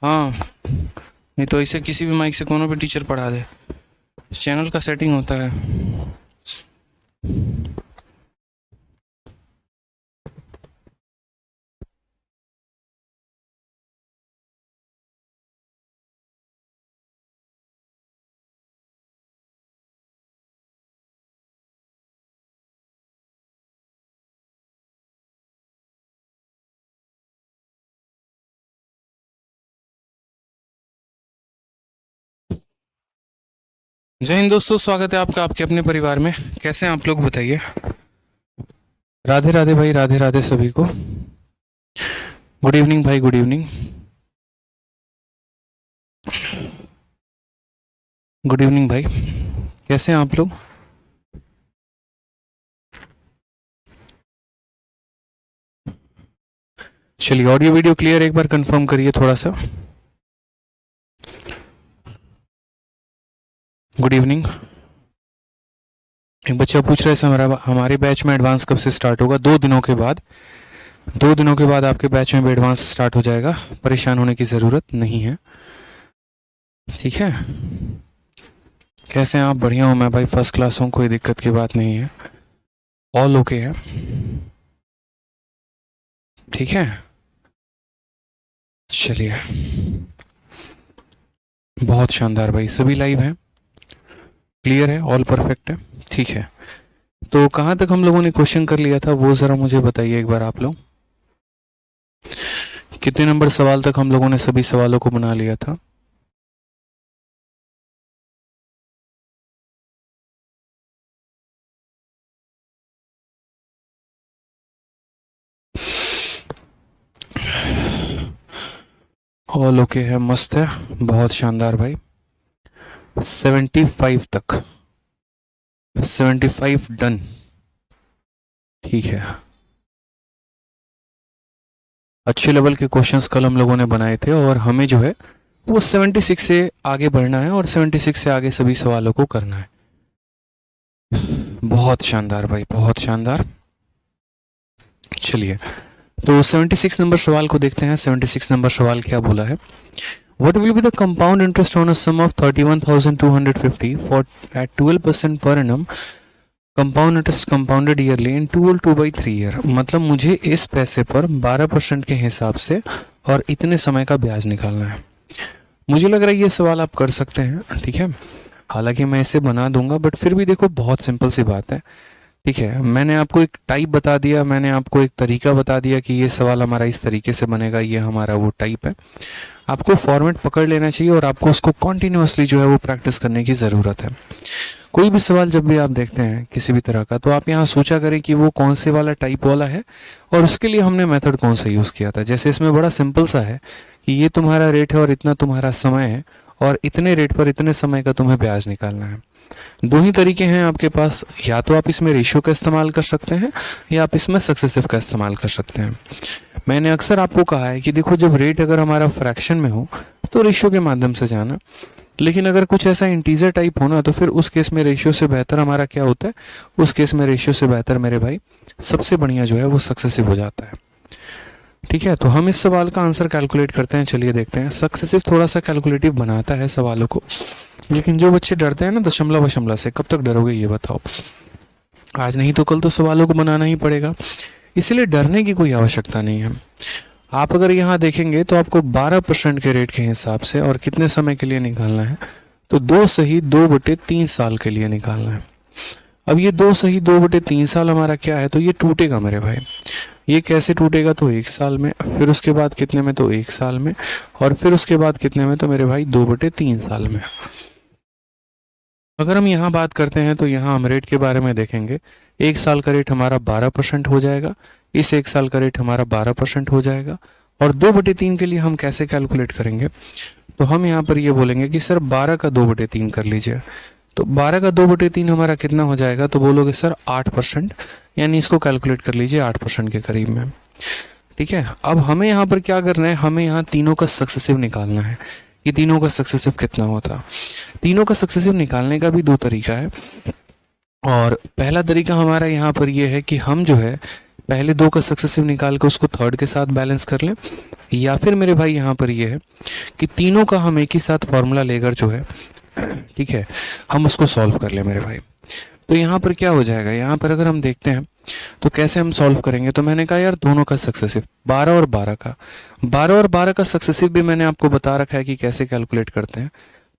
हाँ, नहीं तो ऐसे किसी भी माइक से कोनो भी टीचर पढ़ा दे। चैनल का सेटिंग होता है। जय हिंद दोस्तों, स्वागत है आपका आपके अपने परिवार में। कैसे हैं आप लोग, बताइए। राधे राधे भाई, राधे राधे सभी को। गुड इवनिंग भाई, गुड इवनिंग। गुड इवनिंग भाई, कैसे हैं आप लोग। चलिए, ऑडियो वीडियो क्लियर एक बार कंफर्म करिए थोड़ा सा। Good evening. एक बच्चा पूछ रहा है हमारे बैच में एडवांस कब से स्टार्ट होगा। 2 दिनों के बाद। 2 दिनों के बाद आपके बैच में भी एडवांस स्टार्ट हो जाएगा। परेशान होने की ज़रूरत नहीं है, ठीक है। कैसे हैं आप। बढ़िया हूँ मैं भाई, फर्स्ट क्लास हूँ, कोई दिक्कत की बात नहीं है। ऑल ओके है, ठीक है। चलिए, बहुत शानदार भाई, सभी लाइव हैं, क्लियर है, ऑल परफेक्ट है, ठीक है। तो कहाँ तक हम लोगों ने क्वेश्चन कर लिया था वो ज़रा मुझे बताइए एक बार आप लोग। कितने नंबर सवाल तक हम लोगों ने सभी सवालों को बना लिया था। ऑल ओके है, मस्त है, बहुत शानदार भाई। 75 तक, 75 डन, ठीक है। अच्छे लेवल के क्वेश्चंस कल हम लोगों ने बनाए थे और हमें जो है वो 76 से आगे बढ़ना है और 76 से आगे सभी सवालों को करना है। बहुत शानदार भाई, बहुत शानदार। चलिए, तो 76 नंबर सवाल को देखते हैं। 76 नंबर सवाल क्या बोला है। What will be the compound interest on a sum of 31,250 for at 12% per annum? Compound interest compounded yearly in 2/2/3 year। मतलब मुझे इस पैसे पर 12% के हिसाब से और इतने समय का ब्याज निकालना है। मुझे लग रहा है ये सवाल आप कर सकते हैं, ठीक है। हालांकि मैं इसे बना दूंगा, बट फिर भी देखो बहुत सिंपल सी बात है, ठीक है। मैंने आपको एक टाइप बता दिया, मैंने आपको एक तरीका बता दिया कि ये सवाल हमारा इस तरीके से बनेगा, ये हमारा वो टाइप है। आपको फॉर्मेट पकड़ लेना चाहिए और आपको उसको कॉन्टिन्यूसली जो है वो प्रैक्टिस करने की ज़रूरत है। कोई भी सवाल जब भी आप देखते हैं किसी भी तरह का, तो आप यहाँ सोचा करें कि वो कौन से वाला टाइप वाला है और उसके लिए हमने मेथड कौन सा यूज़ किया था। जैसे इसमें बड़ा सिंपल सा है कि ये तुम्हारा रेट है और इतना तुम्हारा समय है और इतने रेट पर इतने समय का तुम्हें ब्याज निकालना है। दो ही तरीके हैं आपके पास, या तो आप इसमें रेशियो का इस्तेमाल कर सकते हैं या आप इसमें सक्सेसिव का इस्तेमाल कर सकते हैं। मैंने अक्सर आपको कहा है कि देखो, जब रेट अगर हमारा फ्रैक्शन में हो तो रेशियो के माध्यम से जाना, लेकिन अगर कुछ ऐसा इंटीजर टाइप हो ना तो फिर उस केस में रेशियो से बेहतर हमारा क्या होता है, उस केस में रेशियो से बेहतर मेरे भाई सबसे बढ़िया जो है वो सक्सेसिव हो जाता है, ठीक है। तो हम इस सवाल का आंसर कैलकुलेट करते हैं। चलिए देखते हैं। सक्सेसिव थोड़ा सा कैलकुलेटिव बनाता है सवालों को, लेकिन जो बच्चे डरते हैं ना दशमलव वशमलव से, कब तक डरोगे ये बताओ। आज नहीं तो कल तो सवालों को बनाना ही पड़ेगा, इसलिए डरने की कोई आवश्यकता नहीं है। आप अगर यहाँ देखेंगे तो आपको 12% के रेट के हिसाब से और कितने समय के लिए निकालना है, तो 2 सही 2/3 साल के लिए निकालना है। अब ये 2 सही 2/3 साल हमारा क्या है, तो ये टूटेगा मेरे भाई। ये कैसे टूटेगा, तो 1 साल में, फिर उसके बाद कितने में, तो 1 साल में, और फिर उसके बाद कितने में, तो मेरे भाई 2/3 साल में। अगर हम यहाँ बात करते हैं तो यहाँ हम रेट के बारे में देखेंगे। 1 साल का रेट हमारा 12% हो जाएगा, इस 1 साल का रेट हमारा 12% हो जाएगा। और 2/3 के लिए हम कैसे कैलकुलेट करेंगे, तो हम यहाँ पर ये बोलेंगे कि सर 12 का 2/3 कर लीजिए। तो 12 का 2/3 हमारा कितना हो जाएगा, तो बोलोगे सर 8%, यानी इसको कैलकुलेट कर लीजिए 8% के करीब में, ठीक है। अब हमें यहाँ पर क्या करना है, हमें यहाँ तीनों का सक्सेसिव निकालना है। ये तीनों का सक्सेसिव कितना होता, तीनों का सक्सेसिव निकालने का भी 2 तरीका है। और पहला तरीका हमारा यहाँ पर ये है कि हम जो है पहले दो का सक्सेसिव निकाल के उसको थर्ड के साथ बैलेंस कर लें, या फिर मेरे भाई यहाँ पर ये है कि तीनों का हम एक ही साथ फॉर्मूला लेकर जो है, ठीक है, हम उसको सॉल्व कर लें मेरे भाई। तो यहाँ पर क्या हो जाएगा, यहाँ पर अगर हम देखते हैं तो कैसे हम सॉल्व करेंगे, तो मैंने कहा यार दोनों का सक्सेसिव 12 और 12 का, 12 और 12 का सक्सेसिव भी मैंने आपको बता रखा है कि कैसे कैलकुलेट करते हैं।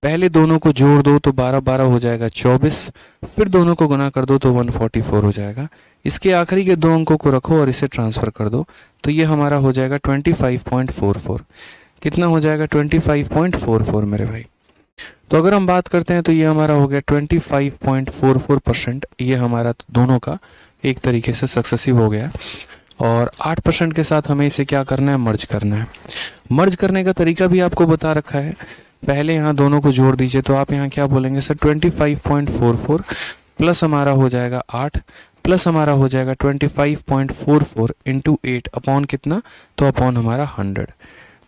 पहले दोनों को जोड़ दो तो 12 12 हो जाएगा 24, फिर दोनों को गुना कर दो तो 144 हो जाएगा। इसके आखिरी के दो अंकों को रखो और इसे ट्रांसफ़र कर दो तो ये हमारा हो जाएगा 25.44। कितना हो जाएगा 25.44 मेरे भाई। तो अगर हम बात करते हैं तो ये हमारा हो गया 25.44%। ये हमारा दोनों का एक तरीके से सक्सेसिव हो गया। और 8% के साथ हमें इसे क्या करना है, मर्ज करना है। मर्ज करने का तरीका भी आपको बता रखा है। पहले यहाँ दोनों को जोड़ दीजिए तो आप यहाँ क्या बोलेंगे सर, 25.44 प्लस हमारा हो जाएगा 8 प्लस हमारा हो जाएगा 25.44 इंटू 8 अपॉन कितना, तो अपॉन हमारा 100।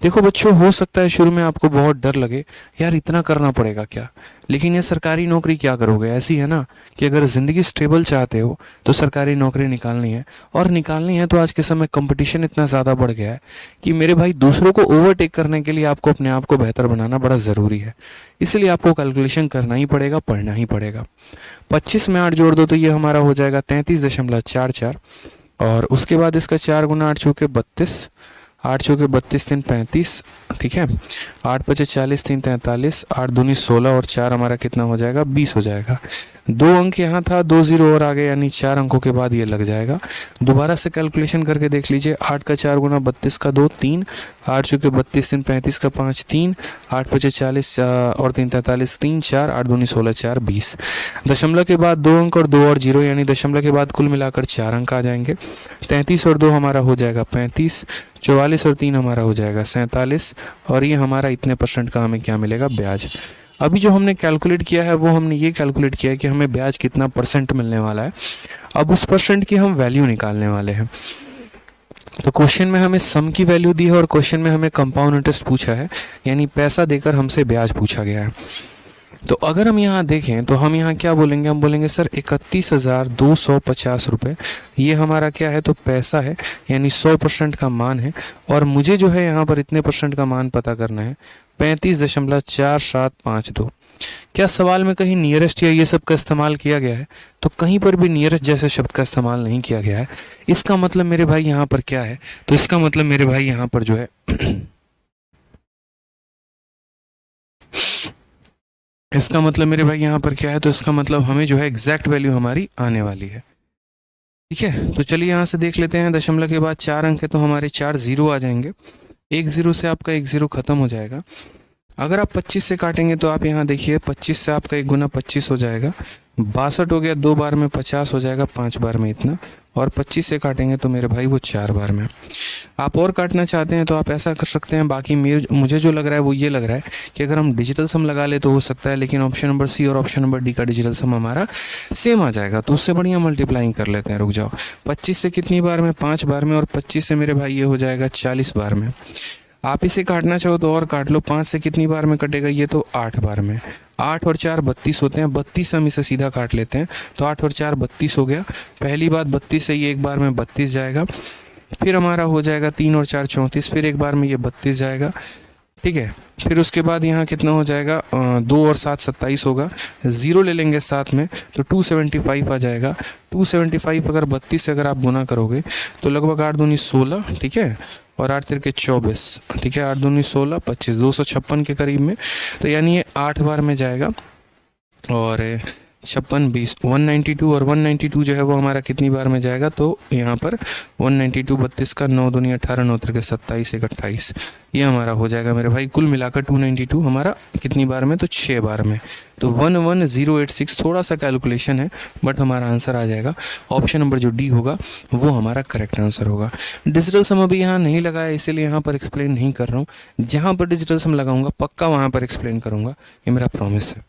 देखो बच्चों, हो सकता है शुरू में आपको बहुत डर लगे, यार इतना करना पड़ेगा क्या, लेकिन ये सरकारी नौकरी क्या करोगे। ऐसी है ना कि अगर ज़िंदगी स्टेबल चाहते हो तो सरकारी नौकरी निकालनी है, और निकालनी है तो आज के समय कंपटीशन इतना ज़्यादा बढ़ गया है कि मेरे भाई दूसरों को ओवरटेक करने के लिए आपको अपने आप को बेहतर बनाना बड़ा ज़रूरी है। इसलिए आपको कैलकुलेशन करना ही पड़ेगा, पढ़ना ही पड़ेगा। 25 में 8 जोड़ दो तो ये हमारा हो जाएगा 33.44, और उसके बाद इसका 4 गुना 8 चौके 32, 8 चौके 32 3 35, ठीक है, 8 पचे 40 3 43, 8 दूनी 16 और 4 हमारा कितना हो जाएगा 20 हो जाएगा। 2 अंक यहाँ था, 2 जीरो और आगे, यानी 4 अंकों के बाद ये लग जाएगा। दोबारा से कैलकुलेशन करके देख लीजिए, 8 का 4 गुना 32 का 2 3, 8 चौके 32 3 35 का 5 3, 8 पचे 40 और 3 43 3 4, 8 दूनी 16 4 20। दशमलव के बाद 2 अंक और 2 और 0, यानी दशमलव के बाद कुल मिलाकर 4 अंक आ जाएंगे। 33 और 2 हमारा हो जाएगा 35, 44 और 3 हमारा हो जाएगा 47, और ये हमारा इतने परसेंट का हमें क्या मिलेगा, ब्याज। अभी जो हमने कैलकुलेट किया है वो हमने ये कैलकुलेट किया है कि हमें ब्याज कितना परसेंट मिलने वाला है। अब उस परसेंट की हम वैल्यू निकालने वाले हैं। तो क्वेश्चन में हमें सम की वैल्यू दी है और क्वेश्चन में हमें कंपाउंड इंटरेस्ट पूछा है, यानी पैसा देकर हमसे ब्याज पूछा गया है। तो अगर हम यहाँ देखें तो हम यहाँ क्या बोलेंगे, हम बोलेंगे सर 31,250 रुपये, ये हमारा क्या है, तो पैसा है, यानी 100% का मान है। और मुझे जो है यहाँ पर इतने परसेंट का मान पता करना है, 35.4752। क्या सवाल में कहीं नियरेस्ट या ये सब का इस्तेमाल किया गया है, तो कहीं पर भी नियरेस्ट जैसे शब्द का इस्तेमाल नहीं किया गया है। इसका मतलब मेरे भाई यहाँ पर क्या है, तो इसका मतलब मेरे भाई यहाँ पर जो है इसका मतलब मेरे भाई यहाँ पर क्या है, तो इसका मतलब हमें जो है एग्जैक्ट वैल्यू हमारी आने वाली है। ठीक है, तो चलिए यहाँ से देख लेते हैं। दशमलव के बाद 4 अंक है तो हमारे 4 जीरो आ जाएंगे, 1 जीरो से आपका 1 जीरो खत्म हो जाएगा। अगर आप 25 से काटेंगे तो आप यहाँ देखिए, 25 से आपका 1 गुना 25 हो जाएगा, 62 हो गया, 2 बार में 50 हो जाएगा, 5 बार में इतना, और 25 से काटेंगे तो मेरे भाई वो 4 बार में। आप और काटना चाहते हैं तो आप ऐसा कर सकते हैं। बाकी मुझे जो लग रहा है वो ये लग रहा है कि अगर हम डिजिटल सम लगा ले तो हो सकता है, लेकिन ऑप्शन नंबर सी और ऑप्शन नंबर डी का डिजिटल सम हमारा सेम आ जाएगा, तो उससे बढ़िया मल्टीप्लाइंग कर लेते हैं। रुक जाओ, 25 से कितनी बार में, 5 बार में, और 25 से मेरे भाई ये हो जाएगा 40 बार में। आप इसे काटना चाहो तो और काट लो, 5 से कितनी बार में कटेगा ये, तो 8 बार में। 8 और 4 32 होते हैं, 32 हम इसे सीधा काट लेते हैं, तो 8 और 4 32 हो गया। पहली बात 32 से ये एक बार में 32 जाएगा, फिर हमारा हो जाएगा 3 और 4 34, फिर एक बार में ये 32 जाएगा, ठीक है। फिर उसके बाद यहाँ कितना हो जाएगा, 2 और 7 27 होगा, ज़ीरो ले लेंगे साथ में तो 275 आ जाएगा। 275 अगर 32 से अगर आप गुना करोगे तो लगभग 8 दूनी 16, ठीक है, और 8 तिरके 24, ठीक है, 8 दूनी 16 25, 256 के करीब में। तो यानी ये 8 बार में जाएगा, और 56 20 192, और 192 जो है वो हमारा कितनी बार में जाएगा, तो यहाँ पर 192 32 का 9 दूनी 18, 9 तिरके 27, 1 28, ये हमारा हो जाएगा मेरे भाई। कुल मिलाकर 292 हमारा कितनी बार में, तो 6 बार में। तो 11086, थोड़ा सा कैलकुलेशन है बट हमारा आंसर आ जाएगा। ऑप्शन नंबर जो डी होगा वो हमारा करेक्ट आंसर होगा। डिजिटल सम अभी यहाँ नहीं लगाया इसीलिए यहाँ पर एक्सप्लेन नहीं कर रहा हूँ, जहाँ पर डिजिटल सम लगाऊंगा पक्का वहाँ पर एक्सप्लेन करूँगा, ये मेरा प्रॉमिस है।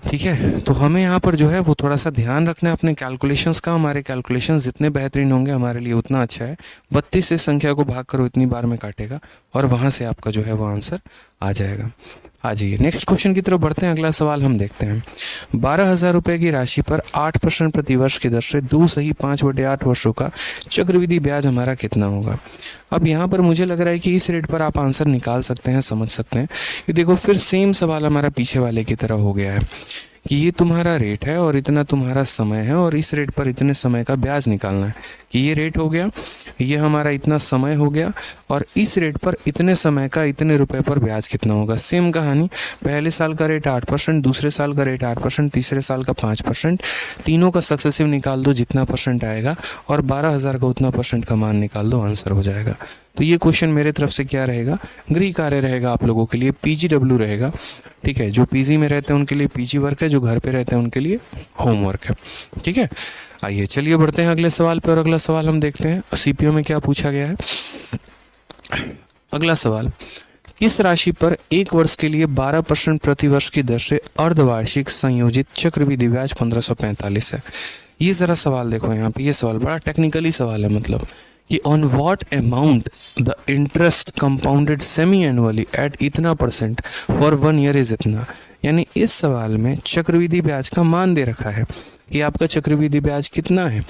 ठीक है, तो हमें यहाँ पर जो है वो थोड़ा सा ध्यान रखना है अपने कैलकुलेशंस का। हमारे कैलकुलेशंस जितने बेहतरीन होंगे हमारे लिए उतना अच्छा है। 32 से संख्या को भाग करो इतनी बार में काटेगा और वहाँ से आपका जो है वो आंसर आ जाएगा। आ जाइए नेक्स्ट क्वेश्चन की तरफ बढ़ते हैं। अगला सवाल हम देखते हैं। 12,000 रुपये की राशि पर 8% प्रतिवर्ष की दर से 2 सही 5/8 वर्षों का चक्रवृद्धि ब्याज हमारा कितना होगा। अब यहाँ पर मुझे लग रहा है कि इस रेट पर आप आंसर निकाल सकते हैं, समझ सकते हैं। ये देखो फिर सेम सवाल हमारा पीछे वाले की तरह हो गया है कि ये तुम्हारा रेट है और इतना तुम्हारा समय है और इस रेट पर इतने समय का ब्याज निकालना है। कि ये रेट हो गया, ये हमारा इतना समय हो गया और इस रेट पर इतने समय का इतने रुपए पर ब्याज कितना होगा। सेम कहानी, पहले साल का रेट 8%, दूसरे साल का रेट 8%, तीसरे साल का 5%, तीनों का सक्सेसिव निकाल दो जितना परसेंट आएगा और 12,000 का उतना परसेंट का मान निकाल दो, आंसर हो जाएगा। तो ये क्वेश्चन मेरे तरफ से क्या रहेगा, गृह कार्य रहेगा आप लोगों के लिए, PGW रहेगा। ठीक है, जो पीजी में रहते हैं उनके लिए PG वर्क है, जो घर पे रहते हैं उनके लिए होमवर्क है। ठीक है, आइए चलिए बढ़ते हैं अगले सवाल पे और अगला सवाल हम देखते हैं CPO में क्या पूछा गया है। अगला सवाल, किस राशि पर 1 वर्ष के लिए 12% प्रतिवर्ष की दर से अर्धवार्षिक संयोजित चक्रवृद्धि ब्याज 1545 है। ये जरा सवाल देखो यहाँ पे, ये सवाल बड़ा टेक्निकली सवाल है, मतलब कि on what amount the interest compounded semi annually at इतना परसेंट फॉर 1 ईयर इज इतना। यानी इस सवाल में चक्रवृद्धि ब्याज का मान दे रखा है कि आपका चक्रवृद्धि ब्याज कितना है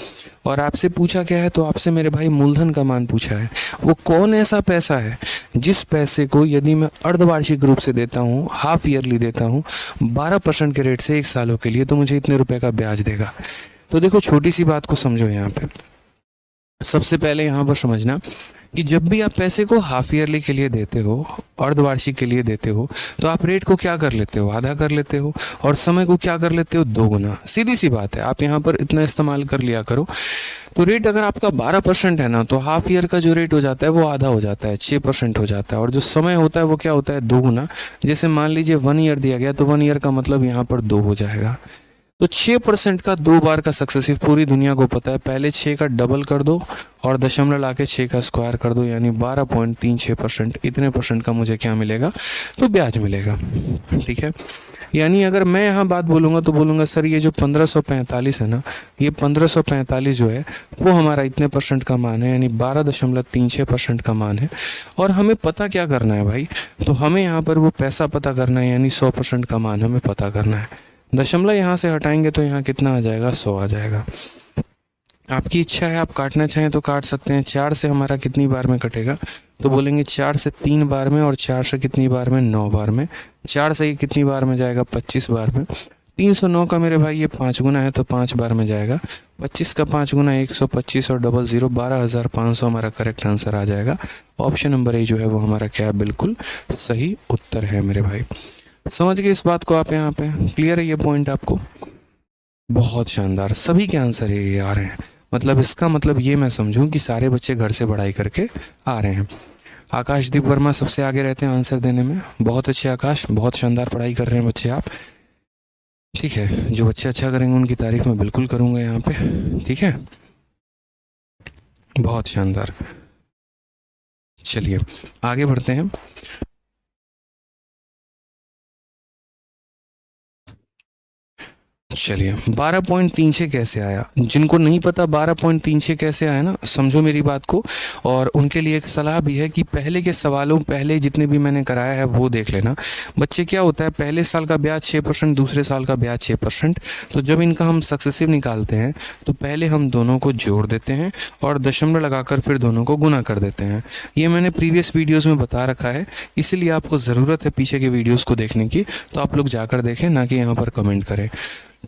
और आपसे पूछा क्या है, तो आपसे मेरे भाई मूलधन का मान पूछा है। वो कौन ऐसा पैसा है जिस पैसे को यदि मैं अर्धवार्षिक रूप से देता हूँ, हाफ ईयरली देता हूँ 12% के रेट से 1 सालों के लिए, तो मुझे इतने रुपए का ब्याज देगा। तो देखो छोटी सी बात को समझो यहाँ पे। सबसे पहले यहाँ पर समझना कि जब भी आप पैसे को हाफ ईयरली के लिए देते हो, अर्धवार्षिक के लिए देते हो, तो आप रेट को क्या कर लेते हो, आधा कर लेते हो, और समय को क्या कर लेते हो, 2 गुना। सीधी सी बात है, आप यहाँ पर इतना इस्तेमाल कर लिया करो। तो रेट अगर आपका 12% है ना, तो हाफ ईयर का जो रेट हो जाता है वो आधा हो जाता है, 6% हो जाता है, और जो समय होता है वो क्या होता है, 2 गुना। जैसे मान लीजिए 1 ईयर दिया गया, तो 1 ईयर का मतलब यहाँ पर 2 हो जाएगा। तो 6% का 2 बार का सक्सेसिव पूरी दुनिया को पता है। पहले 6 का डबल कर दो और दशमलव लाके 6 का स्क्वायर कर दो, यानी 12.36%। इतने परसेंट का मुझे क्या मिलेगा, तो ब्याज मिलेगा। ठीक है, यानी अगर मैं यहाँ बात बोलूँगा तो बोलूँगा सर ये जो 1545 है ना, ये 1545 जो है वो हमारा इतने परसेंट का मान है, यानी 12.36% का मान है। और हमें पता क्या करना है भाई, तो हमें यहाँ पर वो पैसा पता करना है, यानी 100% का मान हमें पता करना है। दशमलव यहाँ से हटाएंगे तो यहाँ कितना आ जाएगा, 100 आ जाएगा। आपकी इच्छा है, आप काटना चाहें तो काट सकते हैं। 4 से हमारा कितनी बार में कटेगा, तो बोलेंगे 4 से 3 बार में, और 4 से कितनी बार में, 9 बार में। 4 से ये कितनी बार में जाएगा, 25 बार में। 309 का मेरे भाई ये 5 गुना है, तो 5 बार में जाएगा। 25 का 5 गुना 125 और 00 12,500 हमारा करेक्ट आंसर आ जाएगा। ऑप्शन नंबर ए जो है वो हमारा क्या है, बिल्कुल सही उत्तर है मेरे भाई। समझ गए इस बात को आप, यहाँ पे क्लियर है ये पॉइंट आपको। बहुत शानदार, सभी के आंसर ये आ रहे हैं। मतलब इसका मतलब ये मैं समझूं कि सारे बच्चे घर से पढ़ाई करके आ रहे हैं। आकाशदीप वर्मा सबसे आगे रहते हैं आंसर देने में। बहुत अच्छे आकाश, बहुत शानदार पढ़ाई कर रहे हैं बच्चे आप। ठीक है, जो बच्चे अच्छा करेंगे उनकी तारीफ मैं बिल्कुल करूंगा यहाँ पे। ठीक है, बहुत शानदार। चलिए आगे बढ़ते हैं। चलिए 12.36 कैसे आया, जिनको नहीं पता 12.36 कैसे आया ना, समझो मेरी बात को। और उनके लिए एक सलाह भी है कि पहले के सवालों, पहले जितने भी मैंने कराया है वो देख लेना। बच्चे क्या होता है, पहले साल का ब्याज 6%, दूसरे साल का ब्याज 6%। तो जब इनका हम सक्सेसिव निकालते हैं तो पहले हम दोनों को जोड़ देते हैं और दशमलव लगाकर फिर दोनों को गुना कर देते हैं। ये मैंने प्रीवियस वीडियोज़ में बता रखा है, इसलिए आपको ज़रूरत है पीछे के वीडियोज़ को देखने की, तो आप लोग जाकर देखें, ना कि यहाँ पर कमेंट करें।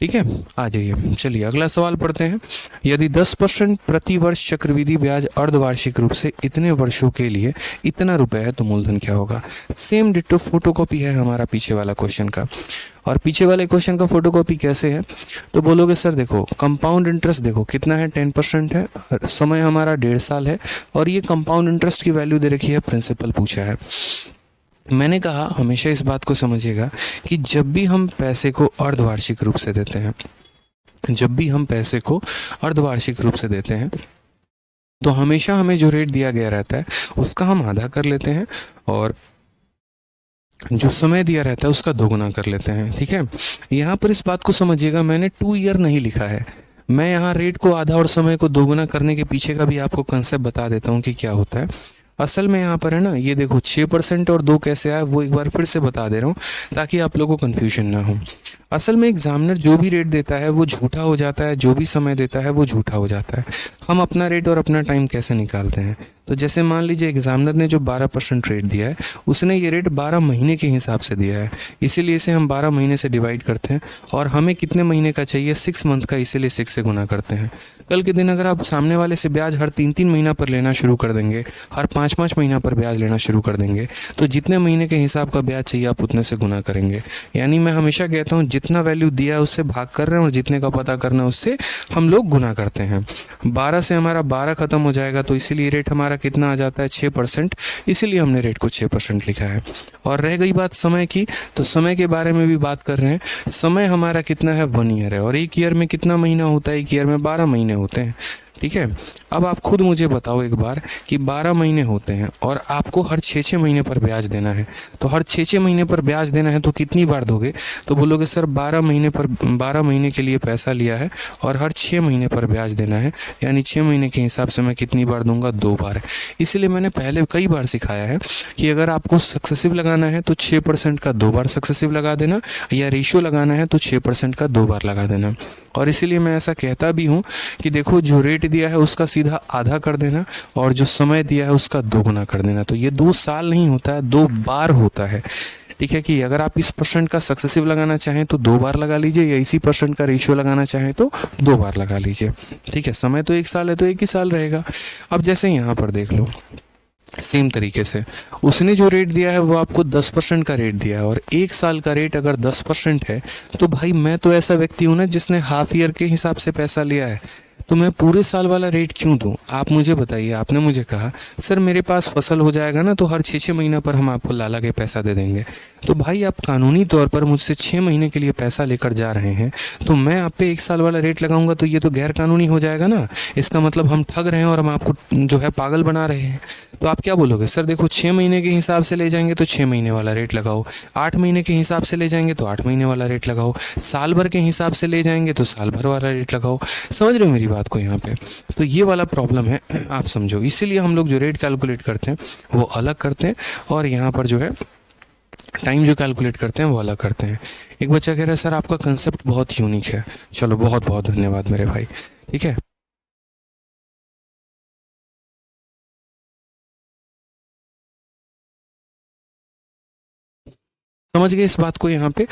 ठीक है, आ जाइए चलिए अगला सवाल पढ़ते हैं। यदि 10% प्रति वर्ष चक्रवृद्धि ब्याज अर्धवार्षिक रूप से इतने वर्षों के लिए इतना रुपए है, तो मूलधन क्या होगा। सेम डिट्टो फोटोकॉपी है हमारा पीछे वाला क्वेश्चन का। और पीछे वाले क्वेश्चन का फोटोकॉपी कैसे है, तो बोलोगे सर देखो कंपाउंड इंटरेस्ट देखो कितना है, 10% है, समय हमारा 1.5 साल है, और ये कंपाउंड इंटरेस्ट की वैल्यू दे रखी है, प्रिंसिपल पूछा है। मैंने कहा हमेशा इस बात को समझिएगा कि जब भी हम पैसे को अर्धवार्षिक रूप से देते हैं, जब भी हम पैसे को अर्धवार्षिक रूप से देते हैं, तो हमेशा हमें जो रेट दिया गया रहता है उसका हम आधा कर लेते हैं और जो समय दिया रहता है उसका दोगुना कर लेते हैं। ठीक है, यहाँ पर इस बात को समझिएगा, मैंने 2 ईयर नहीं लिखा है, मैं यहाँ रेट को आधा और समय को दोगुना करने के पीछे का भी आपको कंसेप्ट बता देता हूँ कि क्या होता है। असल में यहाँ पर है ना, ये देखो 6% और 2 कैसे आया वो एक बार फिर से बता दे रहा हूँ ताकि आप लोगों को कन्फ्यूजन ना हो। असल में एग्जामिनर जो भी रेट देता है वो झूठा हो जाता है, जो भी समय देता है वो झूठा हो जाता है। हम अपना रेट और अपना टाइम कैसे निकालते हैं, तो जैसे मान लीजिए एग्जामिनर ने जो 12% रेट दिया है उसने ये रेट 12 महीने के हिसाब से दिया है, इसीलिए इसे हम 12 महीने से डिवाइड करते हैं। और हमें कितने महीने का चाहिए, 6 मंथ का, इसीलिए 6 से गुना करते हैं। कल के दिन अगर आप सामने वाले से ब्याज हर 3-3 महीना पर लेना शुरू कर देंगे, हर 5-5 महीना पर ब्याज लेना शुरू कर देंगे, तो जितने महीने के हिसाब का ब्याज चाहिए आप उतने से गुना करेंगे। यानी मैं हमेशा कहता हूँ जितना वैल्यू दिया है उससे भाग कर रहे हैं और जितने का पता करना है उससे हम लोग गुना करते हैं। 12 से हमारा 12 खत्म हो जाएगा, तो इसीलिए रेट हमारा कितना आ जाता है, 6%, इसीलिए हमने रेट को 6% लिखा है। और रह गई बात समय की, तो समय के बारे में भी बात कर रहे हैं। समय हमारा कितना है, 1 ईयर है, और 1 ईयर में कितना महीना होता है, 1 ईयर में 12 महीने होते हैं। ठीक है, अब आप खुद मुझे बताओ एक बार कि 12 महीने होते हैं और आपको हर 6-6 महीने पर ब्याज देना है, तो हर 6-6 महीने पर ब्याज देना है तो कितनी बार दोगे, तो बोलोगे सर 12 महीने पर 12 महीने के लिए पैसा लिया है और हर 6 महीने पर ब्याज देना है, यानी 6 महीने के हिसाब से मैं कितनी बार दूंगा, 2 बार। इसलिए मैंने पहले कई बार सिखाया है कि अगर आपको सक्सेसिव लगाना है तो 6% का 2 बार सक्सेसिव लगा देना, या रेशियो लगाना है तो 6% का 2 बार लगा देना। और इसीलिए मैं ऐसा कहता भी हूँ कि देखो जो रेट दिया है उसका सीधा आधा कर देना और जो समय दिया है उसका दोगुना कर देना। तो ये 2 साल नहीं होता है, 2 बार होता है। ठीक है, कि अगर आप इस परसेंट का सक्सेसिव लगाना चाहें तो 2 बार लगा लीजिए, या इसी परसेंट का रेशियो लगाना चाहें तो 2 बार लगा लीजिए। ठीक है, समय तो 1 साल है तो 1 ही साल रहेगा। अब जैसे यहाँ पर देख लो, सेम तरीके से उसने जो रेट दिया है वो आपको 10% का रेट दिया है, और 1 साल का रेट अगर 10% है तो भाई मैं तो ऐसा व्यक्ति हूँ ना जिसने हाफ ईयर के हिसाब से पैसा लिया है, तो मैं पूरे साल वाला रेट क्यों दूं? आप मुझे बताइए। आपने मुझे कहा सर मेरे पास फसल हो जाएगा ना तो हर 6-6 महीना पर हम आपको लाला के पैसा दे देंगे, तो भाई आप कानूनी तौर पर मुझसे 6 महीने के लिए पैसा लेकर जा रहे हैं, तो मैं आप पे 1 साल वाला रेट लगाऊंगा तो ये तो गैर कानूनी हो जाएगा ना। इसका मतलब हम ठग रहे हैं और हम आपको जो है पागल बना रहे हैं। तो आप क्या बोलोगे, सर देखो 6 महीने के हिसाब से ले जाएंगे तो 6 महीने वाला रेट लगाओ, 8 महीने के हिसाब से ले जाएंगे तो 8 महीने वाला रेट लगाओ, साल भर के हिसाब से ले जाएंगे तो साल भर वाला रेट लगाओ। समझ रहे हो मेरी बात को यहाँ पे? तो ये वाला प्रॉब्लम है, आप समझो। इसीलिए हम लोग जो रेट कैलकुलेट करते हैं वो अलग करते हैं, और यहाँ पर जो है टाइम जो कैलकुलेट करते हैं वो अलग करते हैं। एक बच्चा कह रहा है सर आपका कंसेप्ट बहुत यूनिक है। चलो बहुत बहुत धन्यवाद मेरे भाई। ठीक है, समझ गए इस बात को यहाँ पे?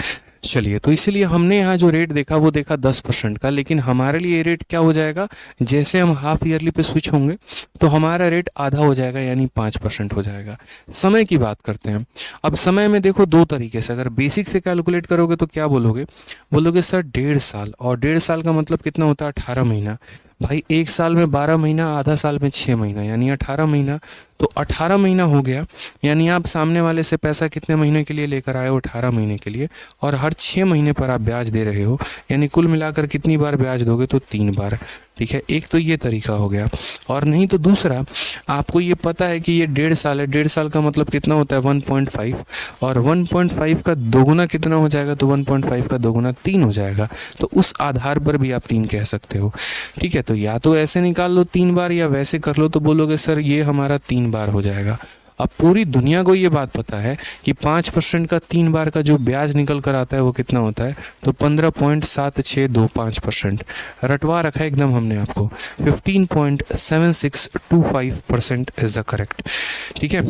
चलिए, तो इसीलिए हमने यहाँ जो रेट देखा वो देखा 10% का, लेकिन हमारे लिए ये रेट क्या हो जाएगा, जैसे हम हाफ ईयरली पे स्विच होंगे तो हमारा रेट आधा हो जाएगा, यानी 5% हो जाएगा। समय की बात करते हैं। अब समय में देखो 2 तरीके से, अगर बेसिक से कैलकुलेट करोगे तो क्या बोलोगे, बोलोगे सर 1.5 साल, और 1.5 साल का मतलब कितना होता है, 18 महीना। भाई 1 साल में 12 महीना, आधा साल में 6 महीना, यानी 18 महीना। तो 18 महीना हो गया, यानी आप सामने वाले से पैसा कितने महीने के लिए लेकर आए हो, 18 महीने के लिए, और हर 6 महीने पर आप ब्याज दे रहे हो, यानी कुल मिलाकर कितनी बार ब्याज दोगे, तो 3 बार। ठीक है, एक तो ये तरीका हो गया। और नहीं तो दूसरा, आपको ये पता है कि ये 1.5 साल है, 1.5 साल का मतलब कितना होता है, 1.5, और 1.5 का दोगुना कितना हो जाएगा, तो 1.5 का दोगुना 3 हो जाएगा। तो उस आधार पर भी आप 3 कह सकते हो। ठीक है, तो या तो ऐसे निकाल लो 3 बार, या वैसे कर लो तो बोलोगे सर ये हमारा 3 बार हो जाएगा। अब पूरी दुनिया को ये बात पता है कि 5% का 3 बार का जो ब्याज निकल कर आता है वो कितना होता है, तो 15.7625%। रटवा रखा है एकदम हमने आपको, 15.7625% इज द करेक्ट। ठीक है,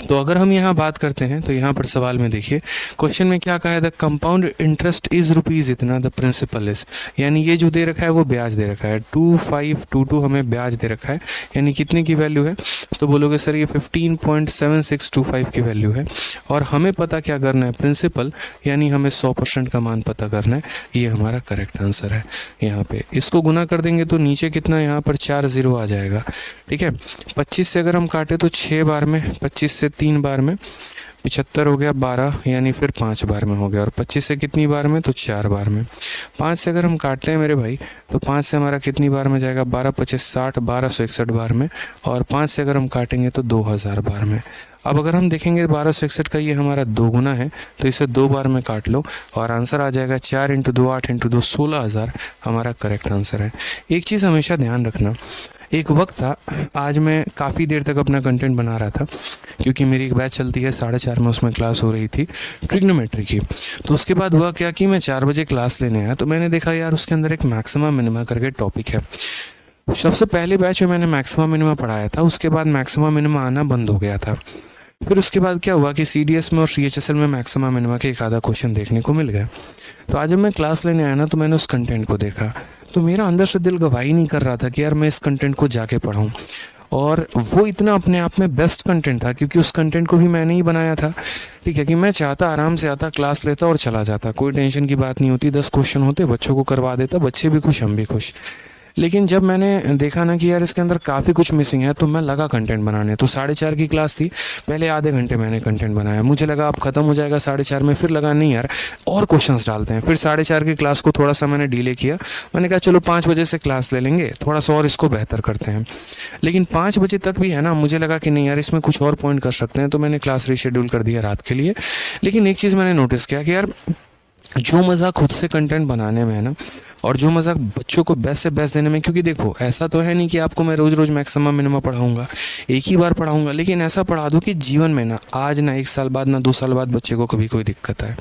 तो अगर हम यहाँ बात करते हैं तो यहाँ पर सवाल में देखिए, क्वेश्चन में क्या कहा है, the compound interest is rupees इतना, द प्रिंसिपल इज, यानी ये जो दे रखा है वो ब्याज दे रखा है, 2522 हमें ब्याज दे रखा है, यानी कितने की वैल्यू है, तो बोलोगे सर ये 15.7625 की वैल्यू है। और हमें पता क्या करना है, प्रिंसिपल, यानी हमें 100% का मान पता करना है। ये हमारा करेक्ट आंसर है। यहाँ पे इसको गुना कर देंगे तो नीचे कितना, यहाँ पर 4 0 आ जाएगा। ठीक है, 25 से अगर हम काटे तो 6 बार में, 25 से 3 बार में 75 हो गया 12, यानी फिर 5 बार में हो गया। और 25 से कितनी बार में, तो 4 बार में। 5 से अगर हम काटते हैं मेरे भाई, तो 5 से हमारा कितनी बार में जाएगा, 12 25 60, 1261 बार में। और 5 से अगर हम काटेंगे तो 2000 बार में। अब अगर हम देखेंगे 1261 का ये हमारा 2 गुना है, तो इसे 2 बार में काट लो और आंसर आ जाएगा 4 × 2 8 × 2 16,000 हमारा करेक्ट आंसर है। एक चीज़ हमेशा ध्यान रखना, एक वक्त था, आज मैं काफ़ी देर तक अपना कंटेंट बना रहा था, क्योंकि मेरी एक बैच चलती है 4:30 में, उसमें क्लास हो रही थी ट्रिग्नोमेट्री की। तो उसके बाद हुआ क्या कि मैं 4 बजे क्लास लेने आया, तो मैंने देखा यार उसके अंदर एक मैक्सिमा मिनिमा करके टॉपिक है। सबसे पहले बैच में मैंने मैक्सिमा मिनिमा पढ़ाया था, उसके बाद मैक्सिमा मिनिमा आना बंद हो गया था। फिर उसके बाद क्या हुआ कि CDS में और CHSL में मैक्सिमा मिनिमा के एक आधा क्वेश्चन देखने को मिल गए। तो आज जब मैं क्लास लेने आया ना, तो मैंने उस कंटेंट को देखा, तो मेरा अंदर से दिल गवाही नहीं कर रहा था कि यार मैं इस कंटेंट को जाके पढूं। और वो इतना अपने आप में बेस्ट कंटेंट था, क्योंकि उस कंटेंट को भी मैंने ही बनाया था। ठीक है, कि मैं चाहता आराम से आता, क्लास लेता और चला जाता, कोई टेंशन की बात नहीं होती, 10 क्वेश्चन होते, बच्चों को करवा देता, बच्चे भी खुश, हम भी खुश। लेकिन जब मैंने देखा ना कि यार इसके अंदर काफ़ी कुछ मिसिंग है, तो मैं लगा कंटेंट बनाने। तो 4:30 की क्लास थी, पहले आधे घंटे मैंने कंटेंट बनाया, मुझे लगा अब ख़त्म हो जाएगा 4:30 में, फिर लगा नहीं यार और क्वेश्चंस डालते हैं। फिर 4:30 की क्लास को थोड़ा सा मैंने डिले किया, मैंने कहा चलो 5 बजे से क्लास ले लेंगे, थोड़ा सा और इसको बेहतर करते हैं। लेकिन 5 बजे तक भी है ना, मुझे लगा कि नहीं यार इसमें कुछ और पॉइंट कर सकते हैं, तो मैंने क्लास रीशेड्यूल कर दिया रात के लिए। लेकिन एक चीज़ मैंने नोटिस किया कि यार जो मज़ा खुद से कंटेंट बनाने में है ना, और जो मज़ा बच्चों को बेस्ट से बेस्ट देने में, क्योंकि देखो ऐसा तो है नहीं कि आपको मैं रोज़ रोज़ मैक्सिमम मिनिमम पढ़ाऊंगा, एक ही बार पढ़ाऊंगा, लेकिन ऐसा पढ़ा दूँ कि जीवन में ना, आज ना 1 साल बाद ना 2 साल बाद बच्चे को कभी कोई दिक्कत आए।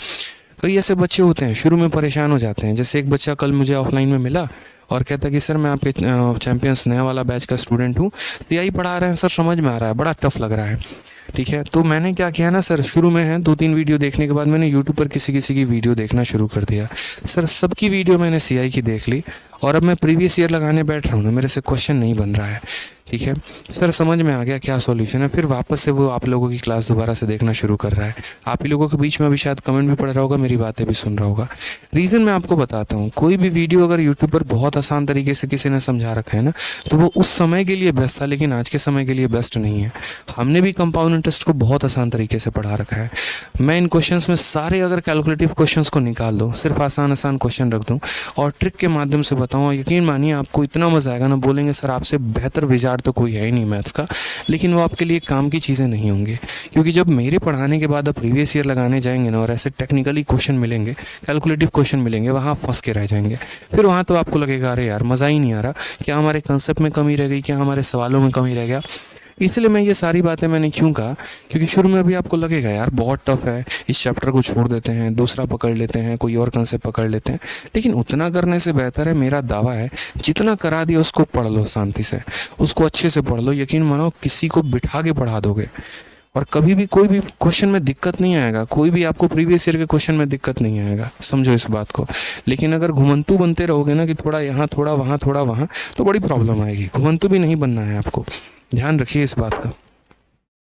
कई ऐसे बच्चे होते हैं शुरू में परेशान हो जाते हैं। जैसे एक बच्चा कल मुझे ऑफलाइन में मिला और कहता कि सर मैं आपके चैंपियंस नया वाला बैच का स्टूडेंट हूँ, CI पढ़ा रहे हैं सर, समझ में आ रहा है, बड़ा टफ लग रहा है। ठीक है, तो मैंने क्या किया ना सर, शुरू में है 2-3 वीडियो देखने के बाद मैंने यूट्यूब पर किसी किसी की वीडियो देखना शुरू कर दिया। सर सबकी वीडियो मैंने CI की देख ली, और अब मैं प्रीवियस ईयर लगाने बैठ रहा हूँ ना, मेरे से क्वेश्चन नहीं बन रहा है। ठीक है सर, समझ में आ गया क्या सॉल्यूशन है। फिर वापस से वो आप लोगों की क्लास दोबारा से देखना शुरू कर रहा है। आप ही लोगों के बीच में अभी शायद कमेंट भी पढ़ रहा होगा, मेरी बातें भी सुन रहा होगा। रीज़न मैं आपको बताता हूँ, कोई भी वीडियो अगर यूट्यूब पर बहुत आसान तरीके से किसी ने समझा रखा है ना, तो वो उस समय के लिए बेस्ट था, लेकिन आज के समय के लिए बेस्ट नहीं है। हमने भी कंपाउंड इंटरेस्ट को बहुत आसान तरीके से पढ़ा रखा है। मैं इन क्वेश्चंस में सारे अगर कैलकुलेटिव क्वेश्चंस को निकाल दूँ, सिर्फ आसान आसान क्वेश्चन रख दूँ और ट्रिक के माध्यम से बताऊँ, यकीन मानिए आपको इतना मज़ा आएगा ना, बोलेंगे सर आपसे बेहतर विचार तो कोई है ही नहीं मैथ्स का। लेकिन वो आपके लिए काम की चीज़ें नहीं होंगी, क्योंकि जब मेरे पढ़ाने के बाद आप प्रीवियस ईयर लगाने जाएंगे ना, और ऐसे टेक्निकली क्वेश्चन मिलेंगे, कैलकुलेटिव क्वेश्चन मिलेंगे, वहाँ फंस के रह जाएंगे। फिर वहाँ तो आपको लगेगा अरे यार मज़ा ही नहीं आ रहा, क्या हमारे कंसेप्ट में कमी रह गई, क्या हमारे सवालों में कमी रह गया। इसलिए मैं ये सारी बातें मैंने क्यों कहा, क्योंकि शुरू में अभी आपको लगेगा यार बहुत टफ है, इस चैप्टर को छोड़ देते हैं, दूसरा पकड़ लेते हैं, कोई और कंसेप्ट पकड़ लेते हैं। लेकिन उतना करने से बेहतर है, मेरा दावा है, जितना करा दिया उसको पढ़ लो शांति से, उसको अच्छे से पढ़ लो। यकीन मानो किसी को बिठा के पढ़ा दोगे और कभी भी कोई भी क्वेश्चन में दिक्कत नहीं आएगा, कोई भी आपको प्रीवियस ईयर के क्वेश्चन में दिक्कत नहीं आएगा, समझो इस बात को। लेकिन अगर घुमंतू बनते रहोगे ना कि थोड़ा यहाँ थोड़ा वहाँ थोड़ा वहाँ, तो बड़ी प्रॉब्लम आएगी। घुमंतू भी नहीं बनना है आपको, ध्यान रखिए इस बात का।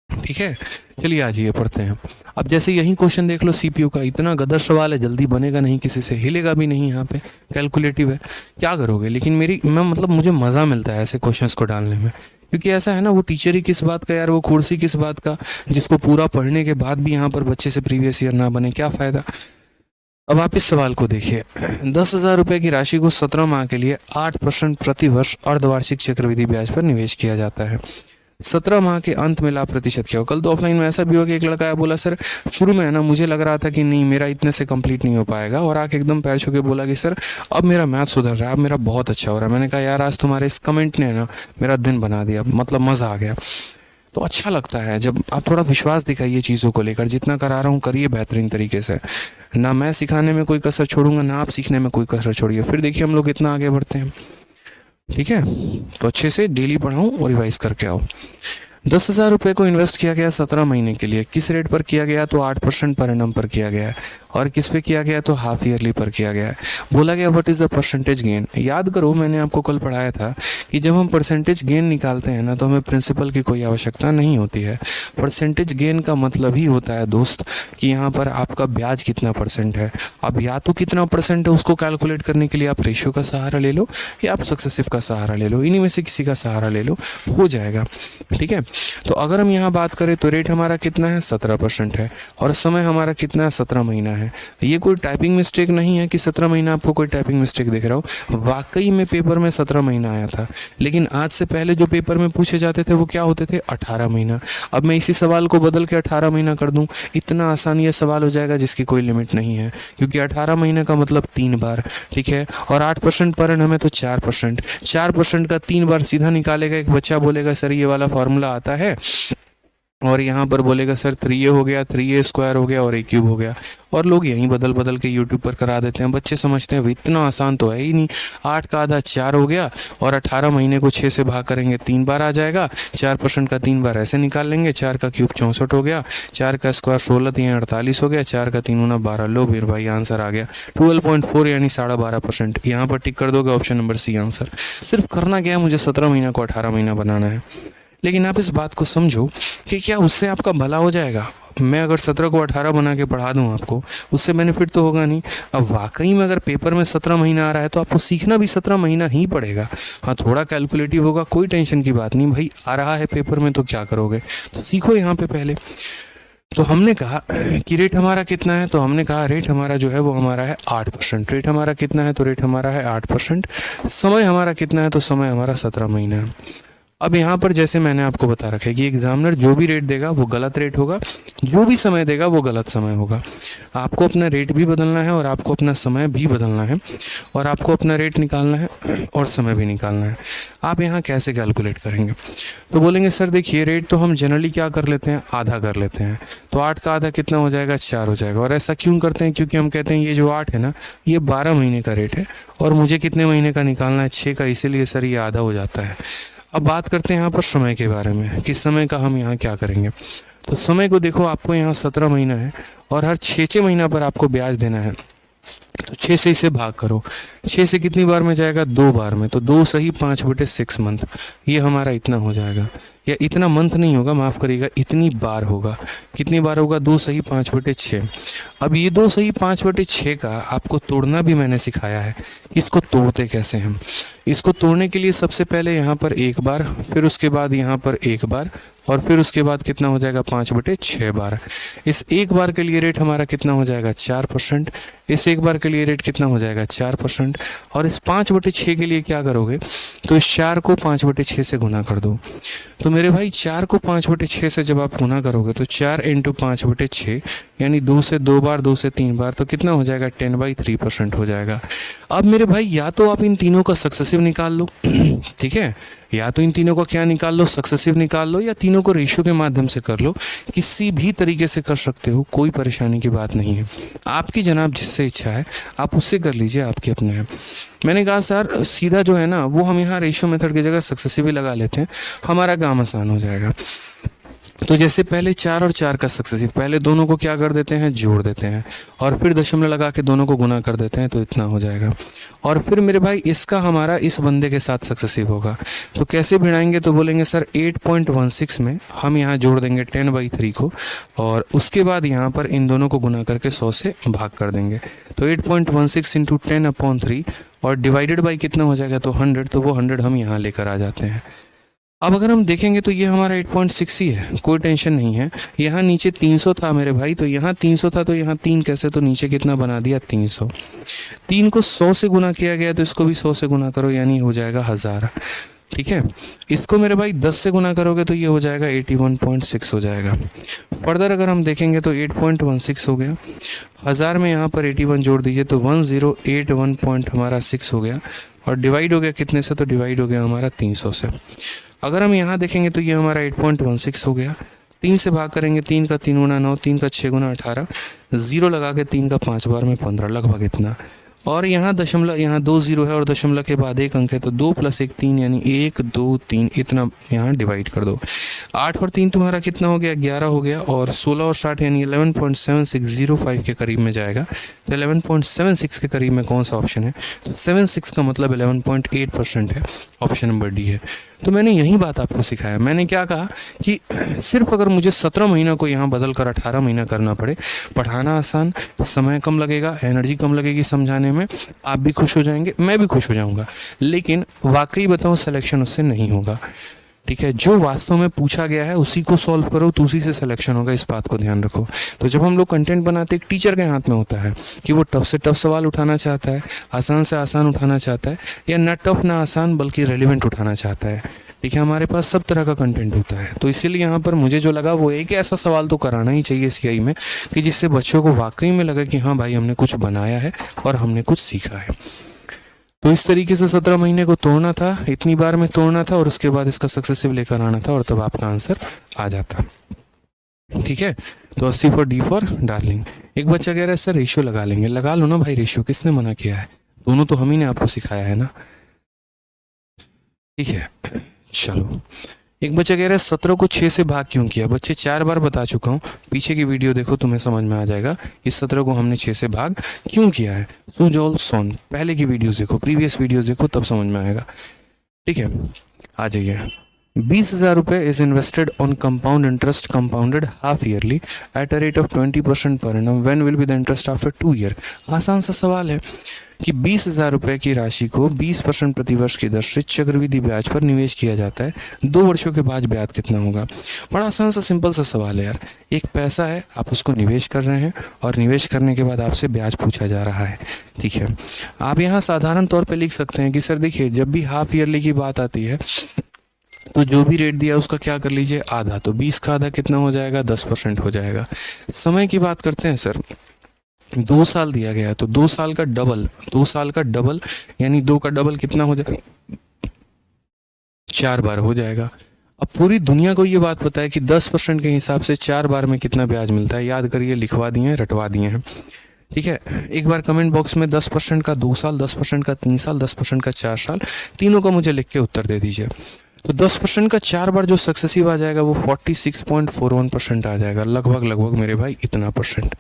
ठीक है, चलिए आज ये पढ़ते हैं। अब जैसे यही क्वेश्चन देख लो, CPU का इतना गदर सवाल है, जल्दी बनेगा नहीं, किसी से हिलेगा भी नहीं, यहाँ पे कैलकुलेटिव है, क्या करोगे। लेकिन मुझे मज़ा मिलता है ऐसे क्वेश्चंस को डालने में, क्योंकि ऐसा है ना, वो टीचर ही किस बात का यार, वो कुर्सी किस बात का, जिसको पूरा पढ़ने के बाद भी यहाँ पर बच्चे से प्रीवियस ईयर ना बने, क्या फ़ायदा। अब आप इस सवाल को देखिए, 10,000 रुपये की राशि को 17 माह के लिए 8% प्रति वर्ष अर्धवार्षिक चक्रवृद्धि ब्याज पर निवेश किया जाता है। 17 माह के अंत में लाभ प्रतिशत क्या हो। कल तो ऑफलाइन में ऐसा भी हो कि एक लड़का आया, बोला सर शुरू में है ना मुझे लग रहा था कि नहीं मेरा इतने से कंप्लीट नहीं हो पाएगा, और आके एकदम पैर छू के बोला कि सर अब मेरा मैथ सुधर रहा है, अब मेरा बहुत अच्छा हो रहा है। मैंने कहा यार आज तुम्हारे इस कमेंट ने ना मेरा दिन बना दिया, मतलब मज़ा आ गया। तो अच्छा लगता है जब आप थोड़ा विश्वास दिखाइए चीज़ों को लेकर, जितना करा रहा हूँ करिए बेहतरीन तरीके से, ना मैं सिखाने में कोई कसर छोड़ूंगा, ना आप सीखने में कोई कसर छोड़िए, फिर देखिए हम लोग कितना आगे बढ़ते हैं। ठीक है, तो अच्छे से डेली पढ़ाओ और रिवाइज करके आओ। 10,000 रुपये को इन्वेस्ट किया गया 17 महीने के लिए, किस रेट पर किया गया, तो 8% पर एनम पर किया गया है, और किस पे किया गया, तो हाफ ईयरली पर किया गया है। बोला गया what is the percentage gain. याद करो मैंने आपको कल पढ़ाया था कि जब हम परसेंटेज गेन निकालते हैं ना, तो हमें प्रिंसिपल की कोई आवश्यकता नहीं होती है। परसेंटेज गेन का मतलब ही होता है दोस्त कि यहाँ पर आपका ब्याज कितना परसेंट है। अब या तो कितना परसेंट है उसको कैलकुलेट करने के लिए आप रेशियो का सहारा ले लो, या आप सक्सेसिव का सहारा ले लो, इन्हीं में से किसी का सहारा ले लो, हो जाएगा। ठीक है, तो अगर हम यहाँ बात करें तो रेट हमारा कितना है 17% है, और समय हमारा कितना है 17 महीना है। ये कोई टाइपिंग मिस्टेक नहीं है कि 17 महीना आपको कोई टाइपिंग मिस्टेक दिख रहा हो, वाकई में पेपर में 17 महीना आया था। लेकिन आज से पहले जो पेपर में पूछे जाते थे वो क्या होते थे 18 महीना। अब मैं इसी सवाल को बदल के 18 महीना कर दूं, इतना आसान ये सवाल हो जाएगा जिसकी कोई लिमिट नहीं है, क्योंकि 18 महीने का मतलब 3 बार, ठीक है। और 8% पर एनम है तो 4%, 4% का 3 बार सीधा निकालेगा एक बच्चा, बोलेगा सर ये वाला फॉर्मूला आता है, और यहाँ पर बोलेगा सर 3a हो गया, 3a स्क्वायर हो गया और a क्यूब हो गया। और लोग यहीं बदल बदल के यूट्यूब पर करा देते हैं। बच्चे समझते हैं इतना आसान तो है ही नहीं, 8 का आधा 4 हो गया, और 18 महीने को 6 से भाग करेंगे 3 बार आ जाएगा, 4% का 3 बार ऐसे निकाल लेंगे, 4 का क्यूब 64 हो गया, 4 का स्क्वायर 16 3 48 हो गया, 4 का 3 गुना 12। लो फिर भाई आंसर आ गया 12.4 यानी 12.5%। यहाँ पर टिक कर दोगे, ऑप्शन नंबर सी आंसर। सिर्फ करना क्या है, मुझे 17 महीना को 18 महीना बनाना है। लेकिन आप इस बात को समझो कि क्या उससे आपका भला हो जाएगा। मैं अगर 17 को 18 बना के पढ़ा दूं आपको, उससे बेनिफिट तो होगा नहीं। अब वाकई में अगर पेपर में 17 महीना आ रहा है तो आपको सीखना भी 17 महीना ही पड़ेगा। हाँ, थोड़ा कैलकुलेटिव होगा, कोई टेंशन की बात नहीं भाई, आ रहा है पेपर में तो क्या करोगे, तो सीखो यहाँ पे पहले। तो हमने कहा कि रेट हमारा कितना है, तो हमने कहा रेट हमारा जो है वो हमारा है 8%। रेट हमारा कितना है, तो रेट हमारा है 8%। समय हमारा कितना है, तो समय हमारा 17 महीना है। अब यहाँ पर जैसे मैंने आपको बता रखा है कि एग्जामिनर जो भी रेट देगा वो गलत रेट होगा, जो भी समय देगा वो गलत समय होगा। आपको अपना रेट भी बदलना है और आपको अपना समय भी बदलना है, और आपको अपना रेट निकालना है और समय भी निकालना है। आप यहाँ कैसे कैलकुलेट करेंगे, तो बोलेंगे सर देखिए रेट तो हम जनरली क्या कर लेते हैं, आधा कर लेते हैं। तो 8 का आधा कितना हो जाएगा, 4 हो जाएगा। और ऐसा क्यों करते हैं, क्योंकि हम कहते हैं ये जो 8 है ना, ये 12 महीने का रेट है, और मुझे कितने महीने का निकालना है, 6 का, इसीलिए सर ये आधा हो जाता है। अब बात करते हैं यहाँ पर समय के बारे में कि समय का हम यहाँ क्या करेंगे। तो समय को देखो, आपको यहाँ 17 महीना है और हर 6 महीना पर आपको ब्याज देना है। तो 6 से इसे भाग करो, 6 से कितनी बार में जाएगा, 2 बार में। तो 2 सही 5/6 मंथ, ये हमारा इतना हो जाएगा। या इतना मंथ नहीं होगा, माफ़ करिएगा, इतनी बार होगा। कितनी बार होगा, 2 सही 5/6। अब ये 2 सही 5/6 का आपको तोड़ना भी मैंने सिखाया है। इसको तोड़ते कैसे हम, इसको तोड़ने के लिए सबसे पहले यहाँ पर 1 बार, फिर उसके बाद यहाँ पर 1 बार, और फिर उसके बाद कितना हो जाएगा 5/6 बार। इस 1 बार के लिए रेट हमारा कितना हो जाएगा 4%। इस 1 बार के लिए रेट कितना हो जाएगा 4%। और इस 5/6 के लिए क्या करोगे, तो इस 4 को 5/6 से गुना कर दो। तो मेरे भाई 4 को 5/6 से जब आप गुना करोगे तो 4 × 5/6 यानी 2 से 2 बार, 2 से 3 बार, तो कितना हो जाएगा 10/3% हो जाएगा। अब मेरे भाई या तो आप इन तीनों का सक्सेसिव निकाल लो, ठीक है, या तो इन तीनों का क्या निकाल लो, सक्सेसिव निकाल लो, या तीनों को रेशियो के माध्यम से कर लो। किसी भी तरीके से कर सकते हो, कोई परेशानी की बात नहीं है। आपकी जनाब जिससे इच्छा है आप उससे कर लीजिए, आपके अपने हैं। मैंने कहा सर सीधा जो है ना वो हम यहाँ रेशियो मेथड की जगह सक्सेसिव ही लगा लेते हैं, हमारा काम आसान हो जाएगा। तो जैसे पहले 4 और 4 का सक्सेसिव, पहले दोनों को क्या कर देते हैं, जोड़ देते हैं, और फिर दशमलव लगा के दोनों को गुना कर देते हैं, तो इतना हो जाएगा। और फिर मेरे भाई इसका हमारा इस बंदे के साथ सक्सेसिव होगा। तो कैसे भिड़ाएंगे, तो बोलेंगे सर 8.16 में हम यहाँ जोड़ देंगे 10/3 को, और उसके बाद यहाँ पर इन दोनों को गुना करके 100 से भाग कर देंगे। तो 8.16 × 10/3 और डिवाइडेड बाई कितना हो जाएगा, तो 100। तो वो 100 हम यहाँ लेकर आ जाते हैं। अब अगर हम देखेंगे तो ये हमारा 8.6 ही है, कोई टेंशन नहीं है। यहाँ नीचे 300 था मेरे भाई, तो यहाँ 300 था, तो यहाँ 3 कैसे, तो नीचे कितना बना दिया 300। 3 को 100 से गुना किया गया, तो इसको भी 100 से गुना करो, यानी हो जाएगा 1000, ठीक है। इसको मेरे भाई 10 से गुना करोगे तो ये हो जाएगा 81.6 हो जाएगा। फर्दर अगर हम देखेंगे तो 8.16 हो गया, 1000 में यहाँ पर 81 जोड़ दीजिए तो 1081.6 हो गया, और डिवाइड हो गया कितने से, तो डिवाइड हो गया हमारा 300 से। अगर हम यहाँ देखेंगे तो ये हमारा 8.16 हो गया। 3 से भाग करेंगे, 3 का 3 गुना 9, 3 का 6 गुना 18, 0 लगा के 3 का 5 बार में 15, लगभग इतना। और यहाँ दशमलव, यहाँ 2 0 है और दशमलव के बाद 1 अंक है, तो 2 + 1 3 यानी 1 2 3 इतना यहाँ डिवाइड कर दो। 8 और 3 तुम्हारा कितना हो गया, 11 हो गया, और 16 और 60 यानी 11.7605 के करीब में जाएगा। तो 11.76 के करीब में कौन सा ऑप्शन है, तो 76 का मतलब 11.8% है, ऑप्शन नंबर डी है। तो मैंने यही बात आपको सिखाया। मैंने क्या कहा कि सिर्फ अगर मुझे 17 महीना को यहाँ बदल कर 18 महीना करना पड़े, पढ़ाना आसान, समय कम लगेगा, एनर्जी कम लगेगी समझाने में, आप भी खुश हो जाएंगे, मैं भी खुश हो जाऊँगा, लेकिन वाकई बताऊँ सिलेक्शन उससे नहीं होगा। ठीक है, जो वास्तव में पूछा गया है उसी को सॉल्व करो तो उसी से सिलेक्शन होगा, इस बात को ध्यान रखो। तो जब हम लोग कंटेंट बनाते हैं, एक टीचर के हाथ में होता है कि वो टफ से टफ सवाल उठाना चाहता है, आसान से आसान उठाना चाहता है, या ना टफ ना आसान बल्कि रेलिवेंट उठाना चाहता है। ठीक है, हमारे पास सब तरह का कंटेंट होता है। तो इसीलिए यहाँ पर मुझे जो लगा वो एक ऐसा सवाल तो कराना ही चाहिए सीआई में कि जिससे बच्चों को वाकई में लगे कि हाँ भाई हमने कुछ बनाया है और हमने कुछ सीखा है। तो इस तरीके से 17 महीने को तोड़ना था, इतनी बार में तोड़ना था और उसके बाद इसका सक्सेसिव लेकर आना था और तब आपका आंसर आ जाता। ठीक है, तो 80 फॉर डी फॉर डार्लिंग। एक बच्चा कह रहा है सर रेशियो लगा लेंगे। लगा लो ना भाई रेशियो, किसने मना किया है? दोनों तो हम ही ने आपको सिखाया है ना। ठीक है, चलो। एक बच्चा कह रहा है 17 को 6 से भाग क्यों किया? बच्चे 4 बार बता चुका हूँ, पीछे की वीडियो देखो तुम्हें समझ में आ जाएगा इस 17 को हमने 6 से भाग क्यों किया है। सुजॉल सोन, पहले की वीडियोस देखो, प्रीवियस वीडियोस देखो, तब समझ में आएगा। ठीक है, आ जाइए। 20,000 रुपये is invested on compound interest compounded half yearly at a rate of 20% per annum, when will be the interest after 2 year. आसान सा सवाल है कि 20,000 रुपये की राशि को 20% प्रतिवर्ष की दर से चक्रवृद्धि ब्याज पर निवेश किया जाता है, 2 वर्षों के बाद ब्याज कितना होगा? बड़ा आसान सा सिंपल सा सवाल है यार। एक पैसा है, आप उसको निवेश कर रहे हैं और निवेश करने के बाद आपसे ब्याज पूछा जा रहा है। ठीक है, आप यहाँ साधारण तौर पे लिख सकते हैं कि सर देखिए जब भी हाफ ईयरली की बात आती है तो जो भी रेट दिया उसका क्या कर लीजिए आधा, तो 20 का आधा कितना हो जाएगा? 10% हो जाएगा। समय की बात करते हैं सर, 2 साल दिया गया है तो 2 साल का डबल, 2 साल का डबल यानी 2 का डबल कितना हो जाएगा? 4 बार हो जाएगा। अब पूरी दुनिया को ये बात पता है कि 10% के हिसाब से 4 बार में कितना ब्याज मिलता है। याद करिए, लिखवा दिए हैं, रटवा दिए हैं। ठीक है, एक बार कमेंट बॉक्स में 10% का 2 साल, 10% का 3 साल, 10% का 4 साल, तीनों का मुझे लिख के उत्तर दे दीजिए। तो 10% का 4 बार जो सक्सेसिव आ जाएगा वो 46.41% आ जाएगा। लगभग मेरे भाई इतना परसेंट,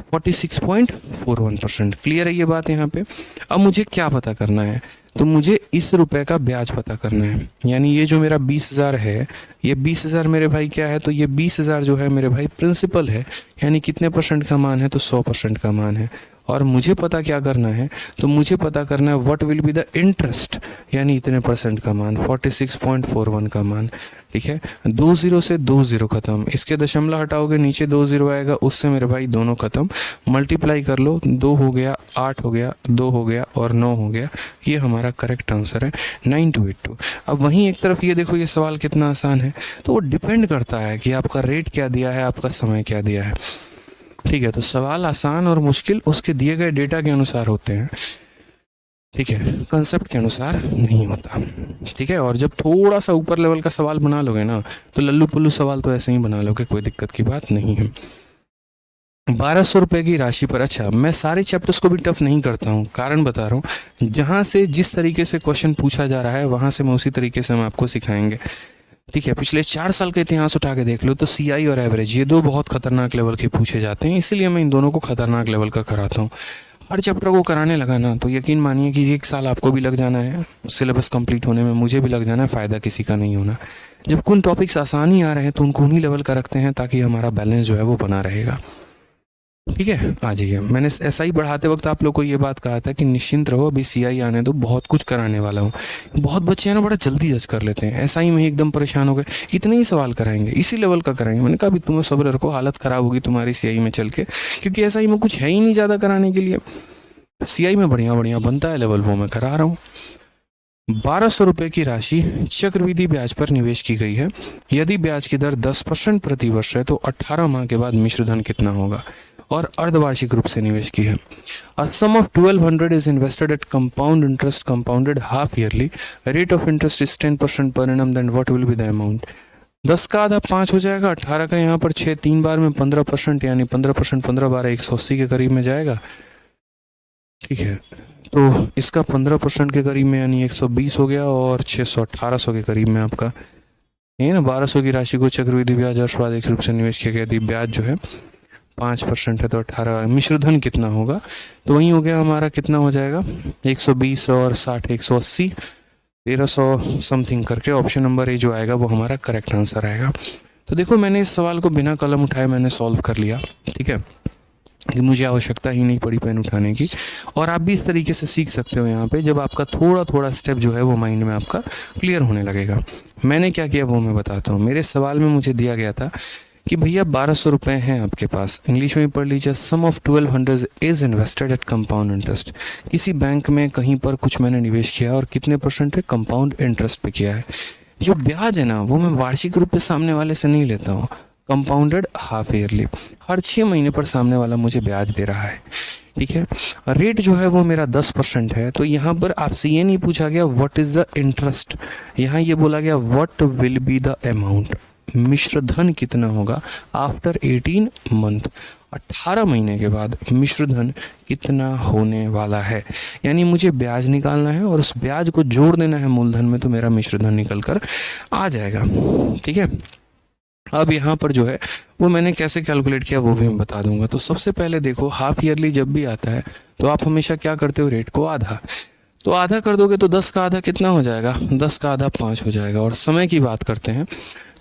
46.41%। क्लियर है ये बात यहाँ पे? अब मुझे क्या पता करना है? तो मुझे इस रुपए का ब्याज पता करना है। यानी ये जो मेरा 20,000 है, ये 20,000 मेरे भाई क्या है? तो ये 20,000 जो है मेरे भाई प्रिंसिपल है। यानी कितने परसेंट का मान है? तो 100% का मान है। और मुझे पता क्या करना है? तो मुझे पता करना है what will be the interest, यानी इतने परसेंट का मान, 46.41 का मान। ठीक है, 2 0 से 2 0 खत्म, इसके दशमलव हटाओगे नीचे 2 0 आएगा, उससे मेरे भाई दोनों खत्म। मल्टीप्लाई कर लो, 2 हो गया, 8 हो गया, 2 हो गया और 9 हो गया। ये हमारा करेक्ट आंसर है 9282। अब वहीं एक तरफ ये देखो, ये सवाल कितना आसान है। तो वो डिपेंड करता है कि आपका रेट क्या दिया है, आपका समय क्या दिया है। ठीक है, तो सवाल आसान और मुश्किल उसके दिए गए डेटा के अनुसार होते हैं। ठीक है, कंसेप्ट के अनुसार नहीं होता। ठीक है, और जब थोड़ा सा ऊपर लेवल का सवाल बना लोगे ना तो लल्लू पुल्लू सवाल तो ऐसे ही बना लोगे, कोई दिक्कत की बात नहीं है। 1200 रुपये की राशि पर, अच्छा मैं सारे चैप्टर्स को भी टफ नहीं करता हूँ, कारण बता रहा हूँ। जहाँ से जिस तरीके से क्वेश्चन पूछा जा रहा है वहाँ से मैं उसी तरीके से हम आपको सिखाएंगे। ठीक है, पिछले 4 साल का इतिहास उठा के देख लो तो सीआई और एवरेज ये 2 बहुत खतरनाक लेवल के पूछे जाते हैं, इसीलिए मैं इन दोनों को खतरनाक लेवल का कराता हूँ। हर चैप्टर को कराने लगा ना तो यकीन मानिए कि 1 साल आपको भी लग जाना है सिलेबस कंप्लीट होने में, मुझे भी लग जाना है, फ़ायदा किसी का नहीं होना। जब कुछ टॉपिक्स आसान ही आ रहे हैं तो उनको उन्हीं लेवल का रखते हैं ताकि हमारा बैलेंस जो है वो बना रहेगा। ठीक है, आ जाइए। मैंने ऐसा ही बढ़ाते वक्त आप लोग को ये बात कहा था कि निश्चिंत रहो, अभी सीआई आने दो, बहुत कुछ कराने वाला हूँ। बहुत बच्चे हैं ना बड़ा जल्दी जज कर लेते हैं, ऐसा ही में एकदम परेशान हो गए, इतने ही सवाल कराएंगे, इसी लेवल का कराएंगे। मैंने कहा अभी तुम्हें सब्र रखो, हालत ख़राब होगी तुम्हारी सीआई में चल के, क्योंकि ऐसा ही में कुछ है ही नहीं ज़्यादा कराने के लिए। सीआई में बढ़िया बढ़िया बनता है लेवल, वो मैं करा रहा हूँ। 1200 रुपये की राशि चक्रवृद्धि ब्याज पर निवेश की गई है। यदि ब्याज की दर 10% प्रति वर्ष है तो 18 माह के बाद मिश्रधन कितना होगा? और अर्धवार्षिक रूप से निवेश की है। A sum of 1200 is invested at compound interest compounded half yearly. Rate of interest is 10% per annum. Then what will be the amount? 10 का आधा 5 हो जाएगा, 18 का यहाँ पर 6, 3 बार में 15%, यानी 15%, 15 बार 180 के करीब में जाएगा। ठीक है, तो इसका 15% के करीब में यानी 120 हो गया और 600 1800 के करीब में आपका है ना। 1200 की राशि को चक्रवृद्धि ब्याज अर्धवार्षिक रूप से निवेश किया गया, यदि ब्याज जो है 5% है तो 18, मिश्रधन कितना होगा? तो वही हो गया हमारा, कितना हो जाएगा 120 और 60 180, 1300 समथिंग करके ऑप्शन नंबर ए जो आएगा वो हमारा करेक्ट आंसर आएगा। तो देखो मैंने इस सवाल को बिना कलम उठाए मैंने सॉल्व कर लिया। ठीक है, कि मुझे आवश्यकता ही नहीं पड़ी पेन उठाने की। और आप भी इस तरीके से सीख सकते हो यहाँ पे, जब आपका थोड़ा थोड़ा स्टेप जो है वो माइंड में आपका क्लियर होने लगेगा। मैंने क्या किया वो मैं बताता हूँ। मेरे सवाल में मुझे दिया गया था कि भैया 1200 रुपये हैं आपके पास, इंग्लिश में पढ़ लीजिए, sum of 1200 is invested at compound interest. किसी बैंक में कहीं पर कुछ मैंने निवेश किया और कितने परसेंट पे कंपाउंड इंटरेस्ट पे किया है। जो ब्याज है ना वो मैं वार्षिक रूप से सामने वाले से नहीं लेता हूँ, कंपाउंडेड हाफ ईयरली, हर 6 महीने पर सामने वाला मुझे ब्याज दे रहा है। ठीक है, रेट जो है वो मेरा 10% है। तो यहाँ पर आपसे ये नहीं पूछा गया व्हाट इज द इंटरेस्ट, यहाँ ये बोला गया what will be the amount, मिश्र धन कितना होगा आफ्टर 18 मंथ, 18 महीने के बाद मिश्र धन कितना होने वाला है। यानी मुझे ब्याज निकालना है और उस ब्याज को जोड़ देना है मूलधन में, तो मेरा मिश्र धन निकल कर आ जाएगा। ठीक है, अब यहाँ पर जो है वो मैंने कैसे कैलकुलेट किया वो भी मैं बता दूंगा। तो सबसे पहले देखो, हाफ ईयरली जब भी आता है तो आप हमेशा क्या करते हो, रेट को आधा, तो आधा कर दोगे तो 10 का आधा कितना हो जाएगा, 10 का आधा 5 हो जाएगा। और समय की बात करते हैं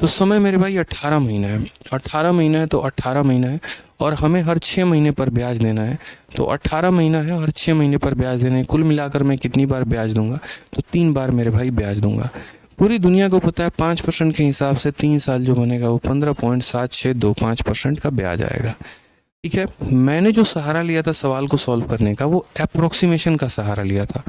तो समय मेरे भाई 18 महीना है, 18 महीना है तो 18 महीना है, और हमें हर 6 महीने पर ब्याज देना है। तो 18 महीना है, हर 6 महीने पर ब्याज देना है, कुल मिलाकर मैं कितनी बार ब्याज दूंगा, तो 3 बार मेरे भाई ब्याज दूंगा। पूरी दुनिया को पता है 5% के हिसाब से 3 साल जो बनेगा वो 15.7625% का ब्याज आएगा। ठीक है, मैंने जो सहारा लिया था सवाल को सॉल्व करने का वो अप्रोक्सीमेशन का सहारा लिया था।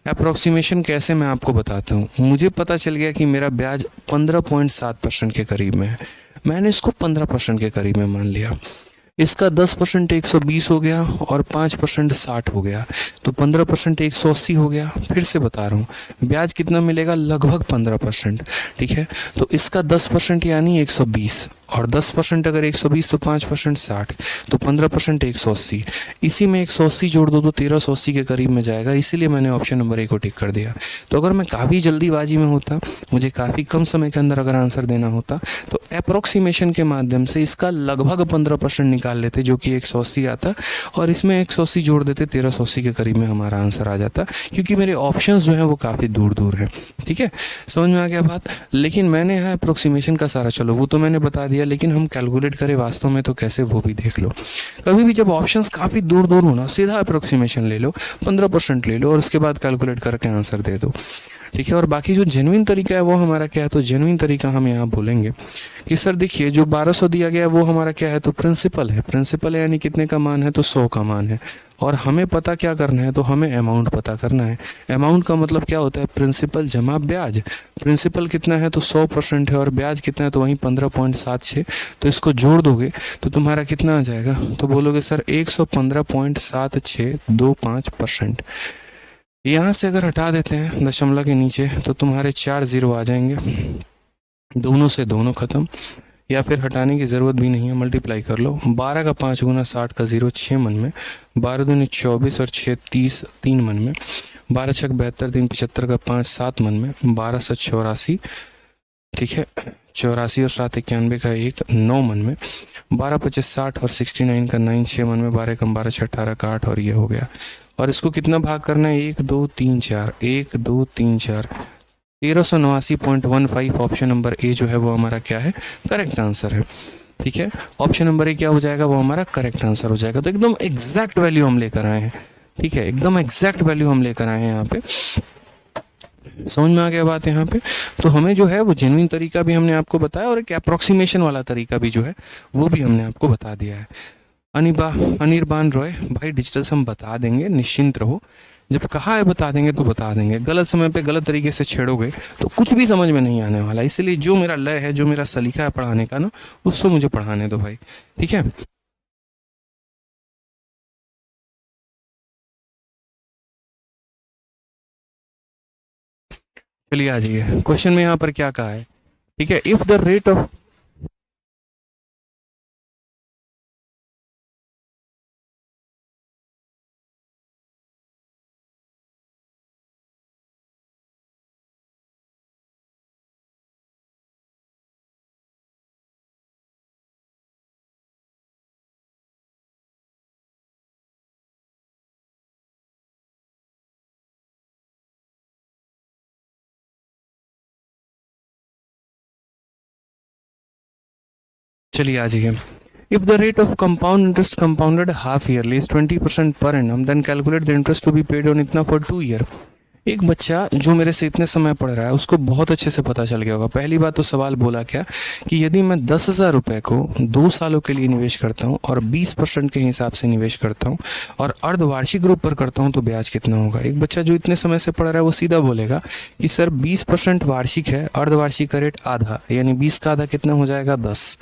अप्रोक्सीमेशन कैसे, मैं आपको बताता हूँ। मुझे पता चल गया कि मेरा ब्याज 15.7% के करीब में है, मैंने इसको 15% के करीब में मान लिया। इसका 10% 120 हो गया और 5% 60 हो गया, तो 15% 180 हो गया। फिर से बता रहा हूँ ब्याज कितना मिलेगा, लगभग 15%। ठीक है, तो इसका 10% यानी 120, और 10% अगर 120 तो 5% 60, तो 15% 180, इसी में 180 जोड़ दो तो 1380 के करीब में जाएगा। इसीलिए मैंने ऑप्शन नंबर ए को टिक कर दिया। तो अगर मैं काफ़ी जल्दीबाजी में होता, मुझे काफ़ी कम समय के अंदर अगर आंसर देना होता, तो अप्रोक्सीमेशन के माध्यम से इसका लगभग 15% निकाल लेते जो कि 180 आता, और इसमें 180 जोड़ देते 1380 के करीब में हमारा आंसर आ जाता, क्योंकि मेरे ऑप्शंस जो हैं वो काफ़ी दूर दूर हैं। ठीक है, समझ में आ गया बात। लेकिन मैंने यहाँ अप्रोक्सीमेशन का सारा, चलो वो तो मैंने बता दिया, लेकिन हम कैलकुलेट करें वास्तव में तो कैसे, वो भी देख लो। कभी भी जब ऑप्शंस काफ़ी दूर दूर हो ना, सीधा अप्रोक्सीमेशन ले लो, 15% ले लो और उसके बाद कैलकुलेट करके आंसर दे दो। ठीक है, और बाकी जो जेन्युइन तरीका है वो हमारा क्या है, तो जेन्युइन तरीका हम यहाँ बोलेंगे कि सर देखिए जो 1200 दिया गया है वो हमारा क्या है, तो प्रिंसिपल है। प्रिंसिपल है यानी कितने का मान है, तो 100 का मान है, और हमें पता क्या करना है, तो हमें अमाउंट पता करना है। अमाउंट का मतलब क्या होता है, प्रिंसिपल जमा ब्याज। प्रिंसिपल कितना है, तो 100% है, और ब्याज कितना है, तो वहीं 15.76। तो इसको जोड़ दोगे तो तुम्हारा कितना आ जाएगा, तो बोलोगे सर 115.7625%। यहाँ से अगर हटा देते हैं दशमलव के नीचे तो तुम्हारे 4 0 आ जाएंगे, दोनों से दोनों खत्म, या फिर हटाने की ज़रूरत भी नहीं है, मल्टीप्लाई कर लो। 12 का 5 गुना 60 का 0 6 मन में, 12 दूनी 24 और 6 30 3 मन में, 12 छक 72 3 75 का 5 7 मन में, 12 से 84, ठीक है, 84 और 7 91 का 1 9 मन में, 12 25 60 और 69 का 9 6 मन में, 12 कम 12 6 18 का 8, और ये हो गया। और इसको कितना भाग करना है, 1 2 3 4, 1 2 3 4, 1389.15। ऑप्शन नंबर ए जो है वो हमारा क्या है, करेक्ट आंसर है। ठीक है, ऑप्शन नंबर ए क्या हो जाएगा, वो हमारा करेक्ट आंसर हो जाएगा। तो एकदम एग्जैक्ट वैल्यू हम लेकर आए हैं। ठीक है, एकदम एग्जैक्ट वैल्यू हम लेकर आए हैं यहाँ पे। समझ में आ गया बात यहाँ पे। तो हमें जो है वो जेन्युइन तरीका भी हमने आपको बताया, और एक अप्रोक्सीमेशन वाला तरीका भी जो है वो भी हमने आपको बता दिया है। अनिर्बान रॉय भाई, डिजिटल से हम बता देंगे, निश्चिंत रहो। जब कहा है बता देंगे तो बता देंगे। गलत समय पे गलत तरीके से छेड़ोगे तो कुछ भी समझ में नहीं आने वाला। इसलिए जो मेरा लय है, जो मेरा सलीका है पढ़ाने का ना, उससे मुझे पढ़ाने दो भाई। ठीक है, चलिए आ जाइए क्वेश्चन में यहाँ पर क्या कहा है। ठीक है, इफ द रेट ऑफ, चलिए आ जाइए। If the rate of compound interest compounded half yearly is 20% per annum, then calculate the interest to be paid on इतना for 2 year. एक बच्चा जो मेरे से इतने समय पढ़ रहा है उसको बहुत अच्छे से पता चल गया होगा। पहली बात तो सवाल बोला क्या कि यदि मैं 10,000 रुपये को 2 सालों के लिए निवेश करता हूँ और 20% के हिसाब से निवेश करता हूँ और अर्धवार्षिक रूप पर करता हूँ तो ब्याज कितना होगा। एक बच्चा जो इतने समय से पढ़ रहा है वो सीधा बोलेगा कि सर 20% वार्षिक है, अर्धवार्षिक का रेट आधा, यानी 20 का आधा कितना हो जाएगा 10।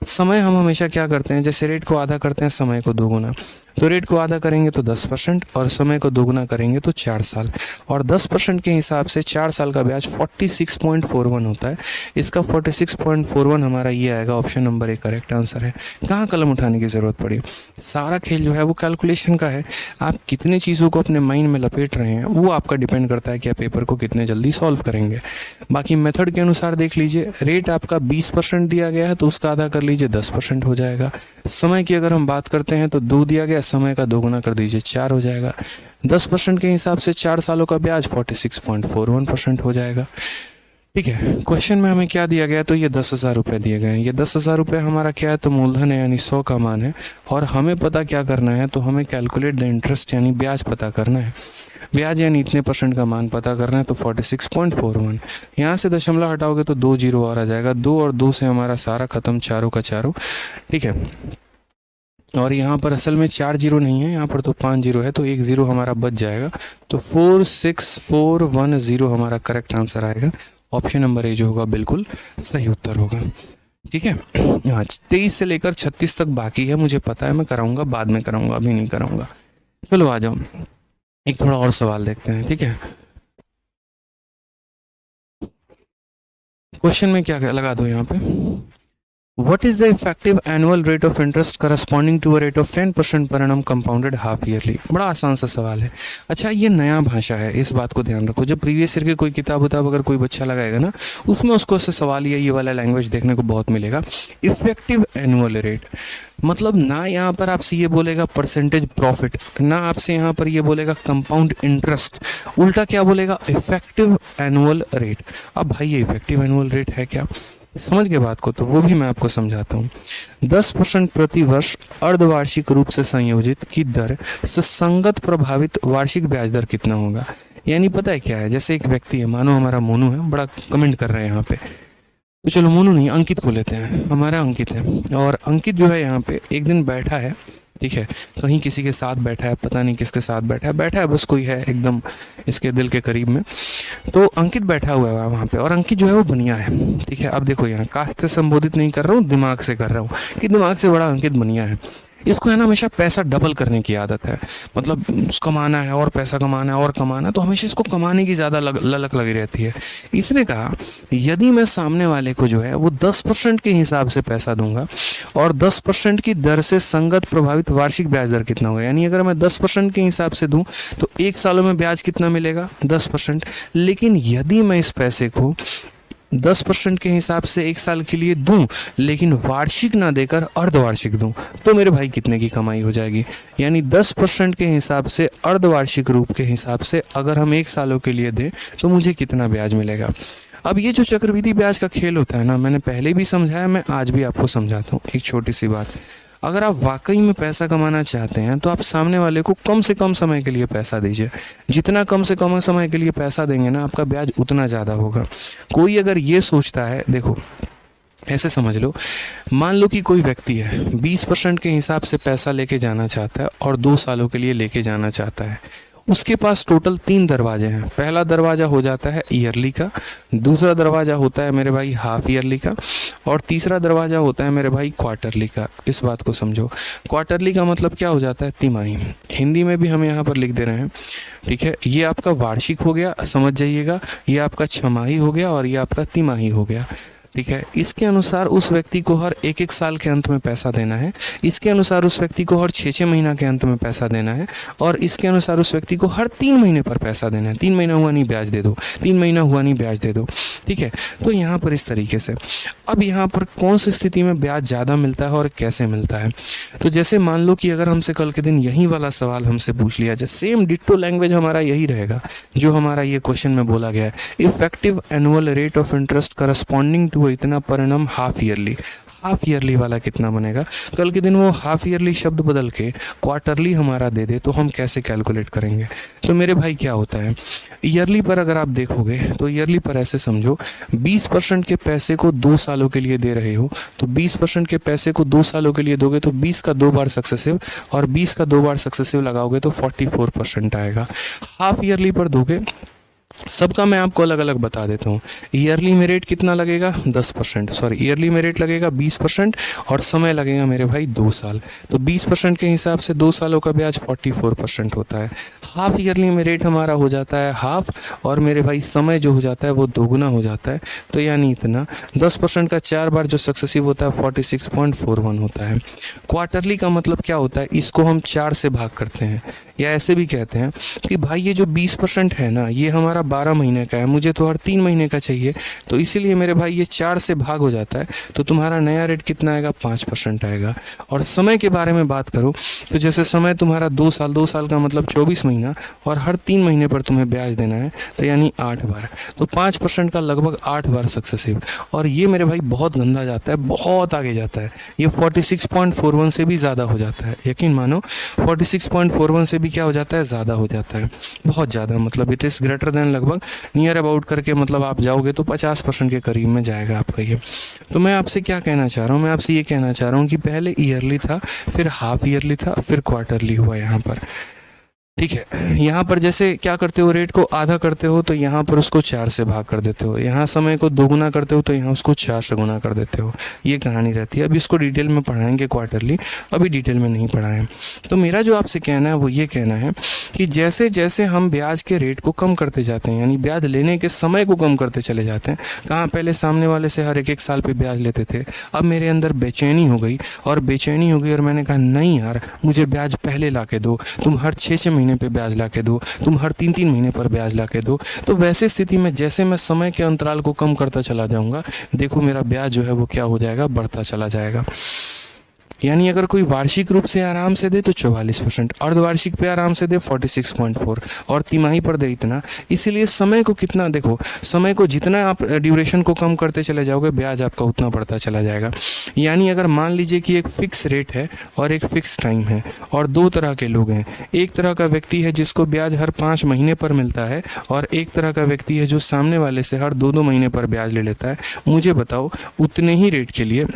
समय हम हमेशा क्या करते हैं, जैसे रेट को आधा करते हैं समय को दोगुना, तो रेट को आधा करेंगे तो 10% और समय को दोगुना करेंगे तो 4 साल, और 10% के हिसाब से 4 साल का ब्याज 46.41 होता है। इसका 46.41 हमारा ये आएगा, option number A correct answer है। कहाँ कलम उठाने की ज़रूरत पड़ी, सारा खेल जो है वो कैलकुलेशन का है। आप कितने चीज़ों को अपने माइंड में लपेट रहे हैं वो आपका डिपेंड करता है कि आप पेपर को कितने जल्दी सॉल्व करेंगे। बाकी मेथड के अनुसार देख लीजिए, रेट आपका 20% दिया गया है तो उसका आधा कर लीजिए 10% हो जाएगा। समय की अगर हम बात करते हैं तो 2 दिया गया, समय का दोगुना कर दीजिए 4 हो जाएगा। 10% के हिसाब से 4 सालों का ब्याज 46.41% हो जाएगा। ठीक है, क्वेश्चन में हमें क्या दिया गया, तो ये 10,000 रुपये दिए गए हैं। ये 10,000 रुपये हमारा क्या है, तो मूलधन है यानी 100 का मान है, और हमें पता क्या करना है, तो हमें कैलकुलेट द इंटरेस्ट यानी ब्याज पता करना है। ब्याज यानी इतने % का मान पता करना है, तो 46.41। यहाँ से दशमलव हटाओगे तो 2 जीरो और आ जाएगा, 2 और 2 से हमारा सारा खत्म, चारों का चारों। ठीक है, और यहाँ पर असल में 4 जीरो नहीं है, यहाँ पर तो 5 जीरो है, तो 1 जीरो हमारा बच जाएगा, तो 46410 हमारा करेक्ट आंसर आएगा। ऑप्शन नंबर ए जो होगा बिल्कुल सही उत्तर होगा। ठीक है, हाँ 23 से लेकर 36 तक बाकी है, मुझे पता है, मैं कराऊंगा, बाद में कराऊंगा, अभी नहीं कराऊंगा। चलो आ जाओ, एक थोड़ा और सवाल देखते हैं। ठीक है, क्वेश्चन में क्या लगा दो यहाँ पे, What is the effective annual rate of interest corresponding to a rate of 10% per annum compounded half yearly? बड़ा आसान सा सवाल है। अच्छा, ये नया भाषा है, इस बात को ध्यान रखो। जब प्रीवियस ईयर की कोई किताब अगर कोई बच्चा लगाएगा ना, उसमें उसको से सवाल ये वाला लैंग्वेज देखने को बहुत मिलेगा। इफेक्टिव एनुअल रेट मतलब ना यहाँ पर आपसे ये बोलेगा परसेंटेज प्रॉफिट, ना आपसे यहाँ पर ये बोलेगा कंपाउंड इंटरेस्ट, उल्टा क्या बोलेगा, इफेक्टिव एनुअल रेट। अब भाई ये इफेक्टिव एनुअल रेट है क्या, समझ गए बात को, तो वो भी मैं आपको समझाता हूँ। 10% प्रति वर्ष अर्धवार्षिक रूप से संयोजित की दर से संगत प्रभावित वार्षिक ब्याज दर कितना होगा। यानी पता है क्या है, जैसे एक व्यक्ति है, मानो हमारा मोनू है, बड़ा कमेंट कर रहे हैं यहाँ पे, तो चलो मोनू नहीं अंकित को लेते हैं, हमारा अंकित है, और अंकित जो है यहाँ पे एक दिन बैठा है, ठीक है, कहीं किसी के साथ बैठा है, पता नहीं किसके साथ बैठा है, बस कोई है एकदम इसके दिल के करीब में, तो अंकित बैठा हुआ है वहाँ पे, और अंकित जो है वो बनिया है। ठीक है, अब देखो यहाँ कास्ट से संबोधित नहीं कर रहा हूँ, दिमाग से कर रहा हूँ कि दिमाग से बड़ा अंकित बनिया है। इसको है ना हमेशा पैसा डबल करने की आदत है, मतलब कमाना है और पैसा कमाना है और कमाना है, तो हमेशा इसको कमाने की ज़्यादा ललक लगी रहती है। इसने कहा यदि मैं सामने वाले को जो है वो 10% के हिसाब से पैसा दूंगा और 10% की दर से संगत प्रभावित वार्षिक ब्याज दर कितना होगा, यानी अगर मैं 10% के हिसाब से दूं तो 1 सालों में ब्याज कितना मिलेगा 10%। लेकिन यदि मैं इस पैसे को 10% के हिसाब से 1 साल के लिए दूं लेकिन वार्षिक ना देकर अर्धवार्षिक दूं, तो मेरे भाई कितने की कमाई हो जाएगी। यानी 10% के हिसाब से अर्धवार्षिक रूप के हिसाब से अगर हम 1 सालों के लिए दें तो मुझे कितना ब्याज मिलेगा। अब ये जो चक्रवृद्धि ब्याज का खेल होता है ना, मैंने पहले भी समझाया, मैं आज भी आपको समझाता हूँ। एक छोटी सी बात, अगर आप वाकई में पैसा कमाना चाहते हैं तो आप सामने वाले को कम से कम समय के लिए पैसा दीजिए। जितना कम से कम समय के लिए पैसा देंगे ना, आपका ब्याज उतना ज़्यादा होगा। कोई अगर ये सोचता है, देखो ऐसे समझ लो, मान लो कि कोई व्यक्ति है 20% के हिसाब से पैसा लेके जाना चाहता है और 2 सालों के लिए लेके जाना चाहता है। उसके पास टोटल 3 दरवाजे हैं। पहला दरवाज़ा हो जाता है ईयरली का, दूसरा दरवाज़ा होता है मेरे भाई हाफ ईयरली का, और तीसरा दरवाज़ा होता है मेरे भाई क्वार्टरली का। इस बात को समझो, क्वार्टरली का मतलब क्या हो जाता है, तिमाही। हिंदी में भी हम यहाँ पर लिख दे रहे हैं, ठीक है। ये आपका वार्षिक हो गया, समझ जाइएगा, ये आपका छमाही हो गया और ये आपका तिमाही हो गया, ठीक है। इसके अनुसार उस व्यक्ति को हर 1-1 साल के अंत में पैसा देना है, इसके अनुसार उस व्यक्ति को हर 6-6 महीना के अंत में पैसा देना है, और इसके अनुसार उस व्यक्ति को हर 3 महीने पर पैसा देना है। 3 महीना हुआ नहीं ब्याज दे दो, 3 महीना हुआ नहीं ब्याज दे दो, ठीक है। तो यहाँ पर इस तरीके से, अब यहाँ पर कौन सी स्थिति में ब्याज ज़्यादा मिलता है और कैसे मिलता है, तो जैसे मान लो कि अगर हमसे कल के दिन यही वाला सवाल हमसे पूछ लिया जाए, सेम डिट्टो लैंग्वेज हमारा यही रहेगा जो हमारा ये क्वेश्चन में बोला गया है। Effective annual rate of interest corresponding to इतना per annum half yearly. Half yearly वाला कितना बनेगा। कल के दिन वो हाफ ईयरली शब्द बदल के क्वार्टरली हमारा दे दे तो हम कैसे कैलकुलेट करेंगे। तो मेरे भाई क्या होता है, ईयरली पर अगर आप देखोगे तो ईयरली पर ऐसे समझो 20% के पैसे को 2 सालों के लिए दे रहे हो, तो 20% के पैसे को 2 सालों के लिए दोगे तो 20 का 2 बार सक्सेसिव और 20 का 2 बार सक्सेसिव लगाओगे तो 44% आएगा। हाफ ईयरली पर दोगे, सबका मैं आपको अलग अलग बता देता हूँ। ईयरली में रेट कितना लगेगा 10%, सॉरी ईयरली में रेट लगेगा 20% और समय लगेगा मेरे भाई 2 साल, तो 20% के हिसाब से 2 सालों का ब्याज 44% होता है। हाफ ईयरली में रेट हमारा हो जाता है हाफ और मेरे भाई समय जो हो जाता है वो दोगुना हो जाता है, तो यानी इतना 10% का 4 बार जो सक्सेसिव होता है 46.41 होता है। क्वार्टरली का मतलब क्या होता है, इसको हम 4 से भाग करते हैं, या ऐसे भी कहते हैं कि भाई ये जो 20% है ना ये हमारा 12 महीने का है, मुझे तो हर 3 महीने का चाहिए, तो इसीलिए मेरे भाई ये 4 से भाग हो जाता है, तो तुम्हारा नया रेट कितना आएगा 5% आएगा। और समय के बारे में बात करो तो जैसे समय तुम्हारा 2 साल, 2 साल का मतलब 24 महीना और हर 3 महीने पर तुम्हें ब्याज देना है, तो यानी 8 बार, तो 5% का लगभग 8 बार सक्सेसिव। और ये मेरे भाई बहुत गंदा जाता है, बहुत आगे जाता है, ये 46.41 से भी ज़्यादा हो जाता है, यकीन मानो 46.41 से भी क्या हो जाता है, ज़्यादा हो जाता है, बहुत ज़्यादा, मतलब इट इज़ ग्रेटर देन, लगभग नियर अबाउट करके मतलब आप जाओगे तो 50% के करीब में जाएगा आपका ये। तो मैं आपसे क्या कहना चाह रहा हूँ, मैं आपसे ये कहना चाह रहा हूँ कि पहले ईयरली था, फिर हाफ ईयरली था, फिर क्वार्टरली हुआ यहाँ पर, ठीक है। यहाँ पर जैसे क्या करते हो, रेट को आधा करते हो तो यहाँ पर उसको 4 से भाग कर देते हो, यहाँ समय को 2 गुना करते हो तो यहाँ उसको 4 से गुना कर देते हो, ये कहानी रहती है। अब इसको डिटेल में पढ़ाएंगे क्वार्टरली, अभी डिटेल में नहीं पढ़ाएं। तो मेरा जो आपसे कहना है वो ये कहना है कि जैसे जैसे हम ब्याज के रेट को कम करते जाते हैं, यानी ब्याज लेने के समय को कम करते चले जाते हैं, कहाँ पहले सामने वाले से हर एक साल पे ब्याज लेते थे, अब मेरे अंदर बेचैनी हो गई और मैंने कहा नहीं यार मुझे ब्याज पहले ला के दो, तुम हर 6 महीने पे ब्याज ला के दो, तुम हर 3 महीने पर ब्याज ला के दो। तो वैसे स्थिति में जैसे मैं समय के अंतराल को कम करता चला जाऊंगा, देखो मेरा ब्याज जो है वो क्या हो जाएगा, बढ़ता चला जाएगा। यानी अगर कोई वार्षिक रूप से आराम से दे तो 44%, अर्धवार्षिक पे आराम से दे 46.4 और तिमाही पर दे इतना। इसीलिए समय को कितना देखो, समय को जितना आप ड्यूरेशन को कम करते चले जाओगे ब्याज आपका उतना बढ़ता चला जाएगा। यानी अगर मान लीजिए कि एक फिक्स रेट है और एक फिक्स टाइम है और 2 तरह के लोग हैं, एक तरह का व्यक्ति है जिसको ब्याज हर 5 महीने पर मिलता है और एक तरह का व्यक्ति है जो सामने वाले से हर 2-2 महीने पर ब्याज ले लेता है। मुझे बताओ उतने ही रेट के लिए,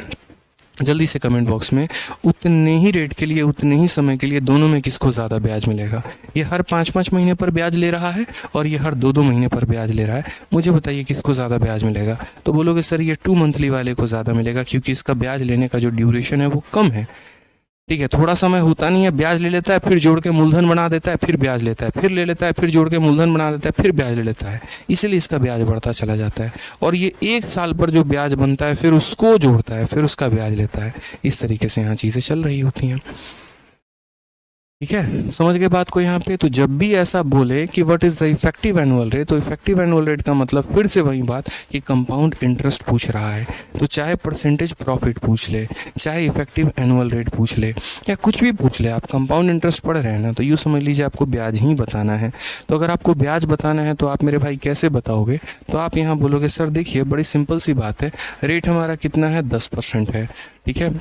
जल्दी से कमेंट बॉक्स में, उतने ही रेट के लिए उतने ही समय के लिए दोनों में किसको ज़्यादा ब्याज मिलेगा। ये हर 5-5 महीने पर ब्याज ले रहा है और ये हर 2-2 महीने पर ब्याज ले रहा है, मुझे बताइए किसको ज़्यादा ब्याज मिलेगा। तो बोलोगे सर ये 2 मंथली वाले को ज़्यादा मिलेगा क्योंकि इसका ब्याज लेने का जो ड्यूरेशन है वो कम है, ठीक है। थोड़ा समय होता नहीं है, ब्याज ले लेता है फिर जोड़ के मूलधन बना देता है, फिर ब्याज लेता है, फिर ले लेता है, फिर जोड़ के मूलधन बना देता है, फिर ब्याज ले लेता है, इसलिए इसका ब्याज बढ़ता चला जाता है। और ये 1 साल पर जो ब्याज बनता है फिर उसको जोड़ता है, फिर उसका ब्याज लेता है। इस तरीके से यहाँ चीज़ें चल रही होती हैं, ठीक है। समझ गए बात को यहाँ पे। तो जब भी ऐसा बोले कि what is the effective annual rate, तो इफेक्टिव एनुअल रेट का मतलब फिर से वही बात कि कंपाउंड इंटरेस्ट पूछ रहा है, तो चाहे परसेंटेज प्रॉफिट पूछ ले, चाहे इफेक्टिव एनुअल रेट पूछ ले, या कुछ भी पूछ ले, आप कंपाउंड इंटरेस्ट पढ़ रहे हैं ना, तो यूँ समझ लीजिए आपको ब्याज ही बताना है। तो अगर आपको ब्याज बताना है तो आप मेरे भाई कैसे बताओगे, तो आप यहाँ बोलोगे सर देखिए बड़ी सिंपल सी बात है, रेट हमारा कितना है 10% है, ठीक है,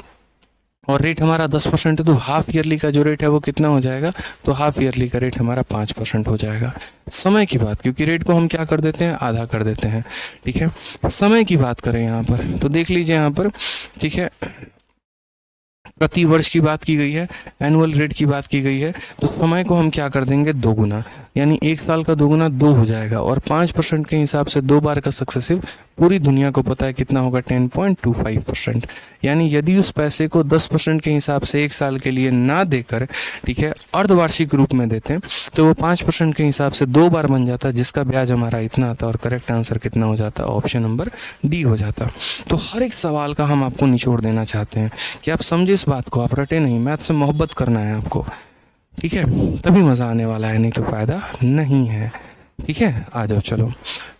और रेट हमारा 10% है, तो हाफ ईयरली का जो रेट है वो कितना हो जाएगा, तो हाफ ईयरली का रेट हमारा 5% हो जाएगा। समय की बात, क्योंकि रेट को हम क्या कर देते हैं, आधा कर देते हैं, ठीक है। समय की बात करें यहाँ पर तो देख लीजिए यहाँ पर, ठीक है, प्रति वर्ष की बात की गई है, एनुअल रेट की बात की गई है, तो समय को हम क्या कर देंगे 2 गुना, यानी 1 साल का 2 गुना 2 हो जाएगा, और 5% के हिसाब से 2 बार का सक्सेसिव पूरी दुनिया को पता है कितना होगा 10.25%। यानी यदि उस पैसे को 10% के हिसाब से 1 साल के लिए ना देकर, ठीक है, अर्धवार्षिक रूप में देते हैं तो वो 5% के हिसाब से 2 बार बन जाता, जिसका ब्याज हमारा इतना आता, और करेक्ट आंसर कितना हो जाता, ऑप्शन नंबर डी हो जाता। तो हर एक सवाल का हम आपको निचोड़ देना चाहते हैं कि आप समझे इस बात को, आप रटे नहीं, मैथ से मोहब्बत करना है आपको, ठीक है, तभी मज़ा आने वाला है, नहीं तो फ़ायदा नहीं है। ठीक है, आ जाओ चलो।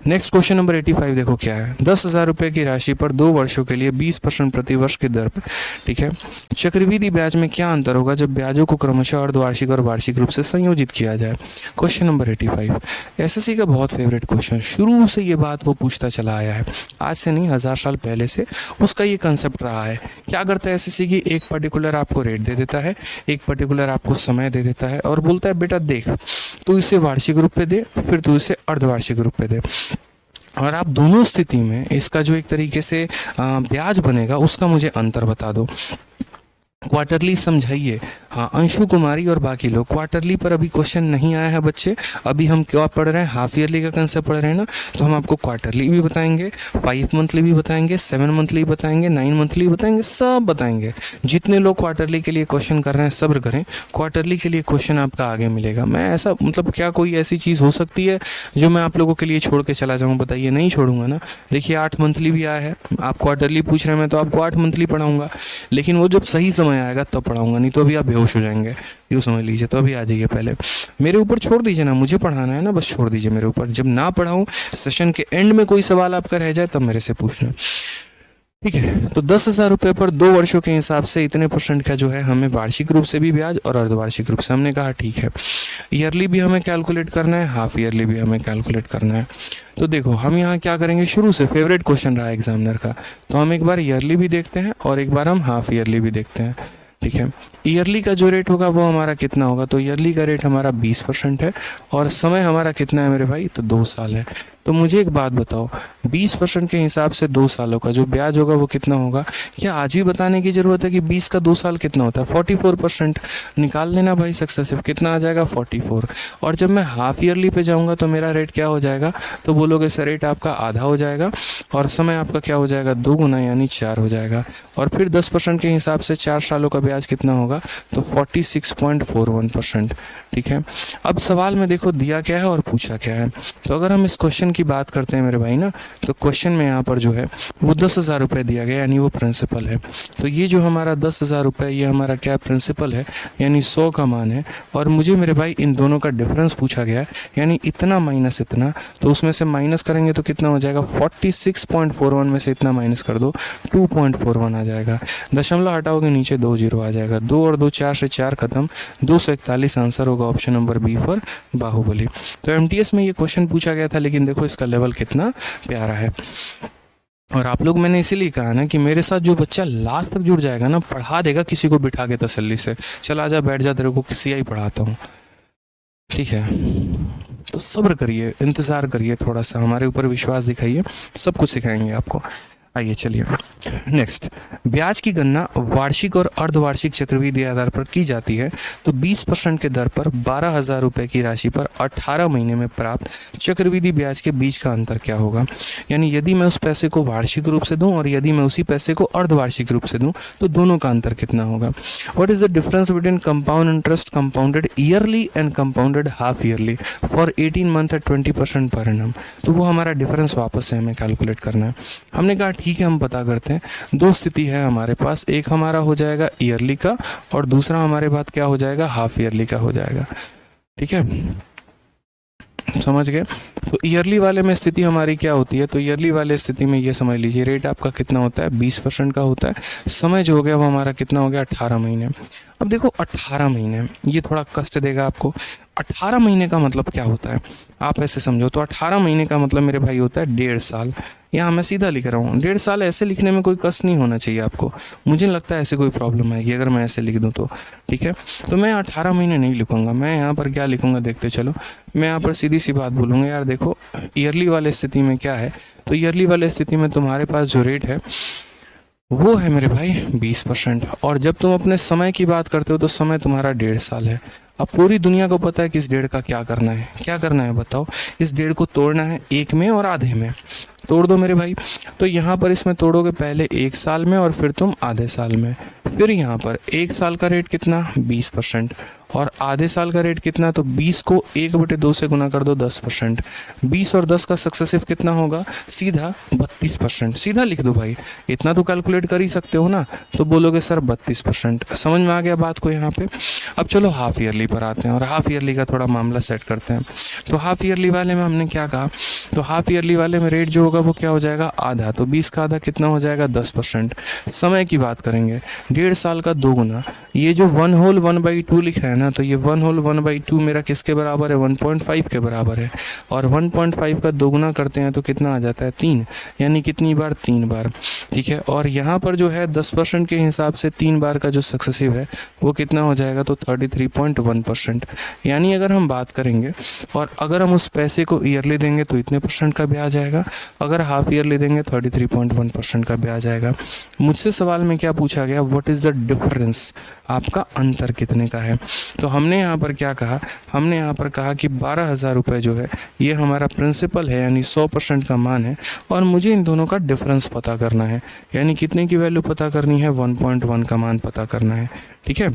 नेक्स्ट क्वेश्चन नंबर 85 देखो क्या है। 10,000 रुपये की राशि पर 2 वर्षों के लिए 20% प्रतिवर्ष की दर पर, ठीक है, चक्रवृद्धि ब्याज में क्या अंतर होगा जब ब्याजों को क्रमशः अर्धवार्षिक और वार्षिक रूप से संयोजित किया जाए। क्वेश्चन नंबर 85 एसएससी का बहुत फेवरेट क्वेश्चन, शुरू से ये बात वो पूछता चला आया है, आज से नहीं 1000 साल पहले से उसका ये कंसेप्ट रहा है। क्या करता है एसएससी की, एक पर्टिकुलर आपको रेट दे देता है, एक पर्टिकुलर आपको समय दे देता है और बोलता है बेटा देख तू इसे वार्षिक रूप पे दे, फिर तू इसे अर्धवार्षिक रूप पे दे, और आप दोनों स्थिति में इसका जो एक तरीके से ब्याज बनेगा उसका मुझे अंतर बता दो। क्वार्टरली समझाइए। हाँ, अंशु कुमारी और बाकी लोग, क्वार्टरली पर अभी क्वेश्चन नहीं आया है बच्चे, अभी हम क्या पढ़ रहे हैं, हाफ ईयरली का कंसेप्ट पढ़ रहे हैं ना, तो हम आपको क्वार्टरली भी बताएंगे, 5 मंथली भी बताएंगे, 7 मंथली बताएंगे, 9 मंथली बताएंगे, सब बताएंगे। जितने लोग क्वार्टरली के लिए क्वेश्चन कर रहे हैं सब्र करें, क्वार्टरली के लिए क्वेश्चन आपका आगे मिलेगा। मैं ऐसा मतलब क्या कोई ऐसी चीज़ हो सकती है जो मैं आप लोगों के लिए छोड़ के चला जाऊँ, बताइए, नहीं छोड़ूंगा ना। देखिए 8 मंथली भी आया है, आप क्वार्टरली पूछ रहे हैं, मैं तो आपको 8 मंथली पढ़ाऊंगा, लेकिन वो जब सही समय आएगा तब पढ़ाऊंगा, नहीं तो अभी आप बेहोश हो जाएंगे, यूँ समझ लीजिए। तो अभी आ जाइए, पहले मेरे ऊपर छोड़ दीजिए ना, मुझे पढ़ाना है ना, बस छोड़ दीजिए मेरे ऊपर। जब ना पढ़ाऊँ, सेशन के एंड में कोई सवाल आपका रह जाए तब मेरे से पूछना, ठीक है। तो 10,000 रुपये पर 2 वर्षों के हिसाब से इतने % का जो है हमें वार्षिक रूप से भी ब्याज और अर्धवार्षिक रूप से, हमने कहा ठीक है। ईयरली भी हमें कैलकुलेट करना है, हाफ ईयरली भी हमें कैलकुलेट करना है। तो देखो हम यहाँ क्या करेंगे, शुरू से फेवरेट क्वेश्चन रहा एग्जामिनर का, तो हम एक बार ईयरली भी देखते हैं और एक बार हम हाफ ईयरली भी देखते हैं, ठीक है। ईयरली का जो रेट होगा वो हमारा कितना होगा, तो ईयरली का रेट हमारा 20% है और समय हमारा कितना है मेरे भाई, तो 2 साल है। तो मुझे एक बात बताओ, 20% के हिसाब से 2 सालों का जो ब्याज होगा वो कितना होगा। क्या आज ही बताने की ज़रूरत है कि 20 का 2 साल कितना होता है, 44%। निकाल लेना भाई सक्सेसिव, कितना आ जाएगा 44। और जब मैं हाफ ईयरली पे जाऊँगा तो मेरा रेट क्या हो जाएगा, तो बोलोगे सर रेट आपका आधा हो जाएगा और समय आपका क्या हो जाएगा, 2 गुना यानी 4 हो जाएगा। और फिर 10% के हिसाब से 4 सालों का ब्याज कितना होगा, तो 46.41%, ठीक है। अब सवाल में देखो दिया क्या है और पूछा क्या है। तो अगर हम इस क्वेश्चन की बात करते हैं मेरे भाई ना, तो क्वेश्चन में यहाँ पर जो है वो 10,000 रुपये दिया गया, यानी वो प्रिंसिपल है। तो ये जो हमारा 10,000 रुपये, ये हमारा क्या प्रिंसिपल है, यानी 100 का मान है। और मुझे मेरे भाई इन दोनों का डिफरेंस पूछा गया है, यानी इतना माइनस इतना, तो उसमें से माइनस करेंगे तो कितना हो जाएगा, 46.41 में से इतना माइनस कर दो, 2.41 आ जाएगा। दशमलव हटाओगे नीचे 2 जीरो आ जाएगा, 2 और 2 4 से 4 खत्म, 241 आंसर होगा option number B for Baahubali. तो एमटीएस में ये क्वेश्चन पूछा गया था, लेकिन देखो इसका लेवल कितना प्यारा है। और आप लोग, मैंने इसीलिए कहा ना कि मेरे साथ जो बच्चा लास्ट तक जुड़ जाएगा ना, पढ़ा देगा किसी को बिठा के तसल्ली से, चल आजा बैठ जा, तेरे को किसी ही पढ़ाता हूँ, ठीक है। तो सब्र करिए, इंतज़ार करिए, थोड़ा सा हमारे ऊपर विश्वास दिखाइए, सब कुछ सिखाएंगे आपको। आइए चलिए नेक्स्ट, ब्याज की गणना वार्षिक और अर्धवार्षिक चक्रवृद्धि आधार पर की जाती है। तो 20% के दर पर 12,000 रुपये की राशि पर 18 महीने में प्राप्त चक्रवृद्धि ब्याज के बीच का अंतर क्या होगा। यानी यदि मैं उस पैसे को वार्षिक रूप से दूं और यदि मैं उसी पैसे को अर्धवार्षिक रूप से दूं तो दोनों का अंतर कितना होगा। What is the difference between compound interest compounded yearly and compounded half yearly for 18 month at 20% per annum. तो वो हमारा डिफरेंस वापस से हमें कैलकुलेट करना है। हमने कहा ठीक है हम पता करते हैं। दो स्थिति है हमारे पास, एक हमारा हो जाएगा ईयरली का और दूसरा हमारे पास क्या हो जाएगा, हाफ ईयरली का हो जाएगा। ठीक है, समझ गए। तो ईयरली वाले में स्थिति हमारी क्या होती है, तो ईयरली वाले स्थिति में ये समझ लीजिए रेट आपका कितना होता है, 20% का होता है। समय जो हो गया वो हमारा कितना हो गया, 18 महीने। अब देखो 18 महीने ये थोड़ा कष्ट देगा आपको। 18 महीने का मतलब क्या होता है, आप ऐसे समझो। तो 18 महीने का मतलब मेरे भाई होता है 1.5 साल। यहाँ मैं सीधा लिख रहा हूँ 1.5 साल। ऐसे लिखने में कोई कष्ट नहीं होना चाहिए आपको। मुझे लगता है ऐसे कोई प्रॉब्लम आएगी अगर मैं ऐसे लिख दूँ तो। ठीक है, तो मैं 18 महीने नहीं लिखूंगा। मैं यहाँ पर क्या लिखूंगा देखते चलो। मैं यहाँ पर सीधी सी बात बोलूँगा, यार देखो ईयरली वाले स्थिति में क्या है, तो ईयरली वाले स्थिति में तुम्हारे पास जो रेट है वो है मेरे भाई 20%। और जब तुम अपने समय की बात करते हो तो समय तुम्हारा 1.5 साल है। अब पूरी दुनिया को पता है कि इस 1.5 का क्या करना है, क्या करना है बताओ। इस 1.5 को तोड़ना है एक में और आधे में। तोड़ दो मेरे भाई। तो यहाँ पर इसमें तोड़ोगे पहले 1 साल में और फिर तुम आधे साल में। फिर यहाँ पर 1 साल का रेट कितना 20% और आधे साल का रेट कितना, तो 20 को 1/2 से गुना कर दो 10%। 20 और 10 का सक्सेसिव कितना होगा, सीधा 32%। सीधा लिख दो भाई, इतना तो कैलकुलेट कर ही सकते हो ना। तो बोलोगे सर 32%। समझ में आ गया बात को यहाँ पे। अब चलो हाफ ईयरली पर आते हैं और हाफ ईयरली का थोड़ा मामला सेट करते हैं। तो हाफ ईयरली वाले में हमने क्या कहा, तो हाफ ईयरली वाले में रेट जो होगा वो क्या हो जाएगा, आधा। तो 20 का आधा कितना हो जाएगा 10%। समय की बात करेंगे, 1.5 साल का 2 गुना। ये जो 1 होल 1/2 लिखा है ना, तो ये 1 होल 1/2 मेरा किसके बराबर है, 1.5 के बराबर है। और 1.5 का 2 गुना करते हैं तो कितना आ जाता है 3, यानी कितनी बार, 3 बार। ठीक है, और यहाँ पर जो है 10% के हिसाब से 3 बार का जो सक्सेसिव है वो कितना हो जाएगा, तो 33.1%। यानी अगर हम बात करेंगे और अगर हम उस पैसे को ईयरली देंगे तो इतने % का ब्याज आएगा, अगर हाफ ईयरली देंगे 33.1% का ब्याज आएगा। मुझसे सवाल में क्या पूछा गया, व्हाट इज़ द डिफरेंस, आपका अंतर कितने का है। तो हमने यहाँ पर क्या कहा, हमने यहाँ पर कहा कि 12,000 रुपये जो है ये हमारा प्रिंसिपल है, यानी 100% का मान है, और मुझे इन दोनों का डिफरेंस पता करना है, यानी कितने की वैल्यू पता करनी है, 1.1 का मान पता करना है। ठीक है,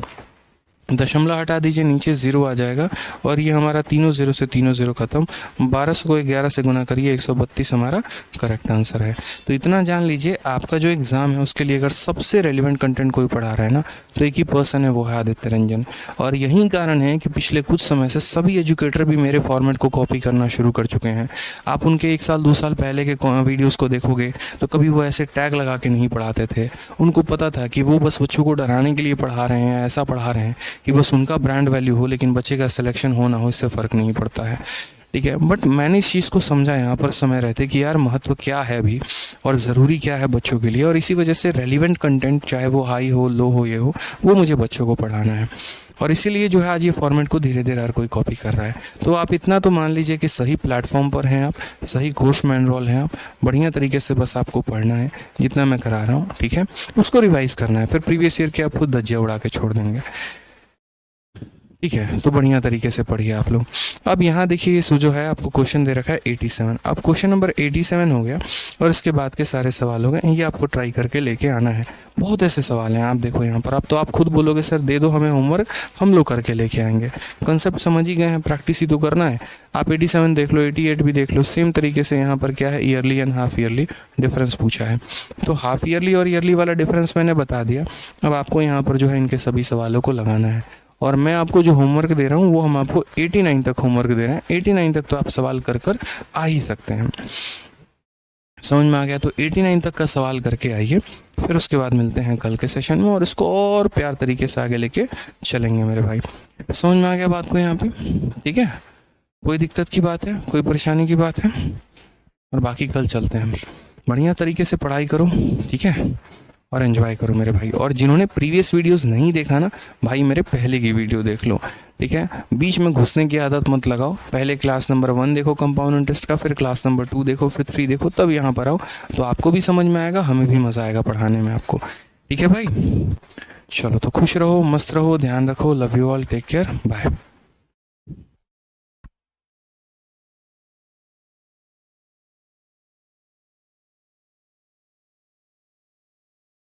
दशमलव हटा दीजिए, नीचे 0 आ जाएगा और ये हमारा तीनों 0 से तीनों 0 खत्म। 1200 को 11 से गुना करिए, 132 हमारा करेक्ट आंसर है। तो इतना जान लीजिए, आपका जो एग्ज़ाम है उसके लिए अगर सबसे रेलिवेंट कंटेंट कोई पढ़ा रहा है ना, तो एक ही पर्सन है, वो है आदित्य रंजन। और यही कारण है कि पिछले कुछ समय से सभी एजुकेटर भी मेरे फॉर्मेट को कॉपी करना शुरू कर चुके हैं। आप उनके 1 साल 2 साल पहले के वीडियोज़ को देखोगे तो कभी वो ऐसे टैग लगा के नहीं पढ़ाते थे। उनको पता था कि वो बस बच्चों को डराने के लिए पढ़ा रहे हैं, ऐसा पढ़ा रहे हैं कि बस उनका ब्रांड वैल्यू हो, लेकिन बच्चे का सिलेक्शन हो ना हो इससे फ़र्क नहीं पड़ता है। ठीक है, बट मैंने इस चीज़ को समझा यहाँ पर समय रहते कि यार महत्व क्या है अभी और ज़रूरी क्या है बच्चों के लिए, और इसी वजह से रेलिवेंट कंटेंट चाहे वो हाई हो, लो हो, ये हो, वो मुझे बच्चों को पढ़ाना है। और इसीलिए जो है आज ये फॉर्मेट को धीरे धीरे हर कोई कॉपी कर रहा है। तो आप इतना तो मान लीजिए कि सही प्लेटफॉर्म पर हैं आप, सही कोर्स में एनरोल हैं आप, बढ़िया तरीके से बस आपको पढ़ना है जितना मैं करा रहा हूँ। ठीक है, उसको रिवाइज़ करना है, फिर प्रीवियस ईयर के आप खुद धज्जियाँ उड़ा के छोड़ देंगे। ठीक है, तो बढ़िया तरीके से पढ़िए आप लोग। अब यहाँ देखिए, ये जो है आपको क्वेश्चन दे रखा है 87। अब क्वेश्चन नंबर 87 हो गया और इसके बाद के सारे सवाल हो गए, ये आपको ट्राई करके लेके आना है। बहुत ऐसे सवाल हैं, आप देखो यहाँ पर। अब तो आप खुद बोलोगे सर दे दो हमें होमवर्क, हम लोग करके लेके आएंगे। कंसेप्ट समझ ही गए हैं, प्रैक्टिस ही तो करना है। आप 87 देख लो, 88 भी देख लो, सेम तरीके से यहाँ पर क्या है, yearly and half yearly difference पूछा है। तो हाफ ईयरली और ईयरली वाला डिफरेंस मैंने बता दिया। अब आपको यहाँ पर जो है इनके सभी सवालों को लगाना है, और मैं आपको जो होमवर्क दे रहा हूँ वो हम आपको 89 तक होमवर्क दे रहे हैं। 89 तक तो आप सवाल कर आ ही सकते हैं। समझ में आ गया, तो 89 तक का सवाल करके आइए, फिर उसके बाद मिलते हैं कल के सेशन में और इसको और प्यार तरीके से आगे लेके चलेंगे मेरे भाई। समझ में आ गया बात को यहाँ पे, ठीक है। कोई दिक्कत की बात है, कोई परेशानी की बात है, और बाकी कल चलते हैं। बढ़िया तरीके से पढ़ाई करो, ठीक है, और एंजॉय करो मेरे भाई। और जिन्होंने प्रीवियस वीडियोस नहीं देखा ना भाई, मेरे पहले की वीडियो देख लो, ठीक है। बीच में घुसने की आदत मत लगाओ। पहले क्लास नंबर 1 देखो कंपाउंड इंटरेस्ट का, फिर क्लास नंबर 2 देखो, फिर 3 देखो, तब यहाँ पर आओ, तो आपको भी समझ में आएगा, हमें भी मज़ा आएगा पढ़ाने में आपको। ठीक है भाई, चलो तो खुश रहो, मस्त रहो, ध्यान रखो, love you all, take care, bye.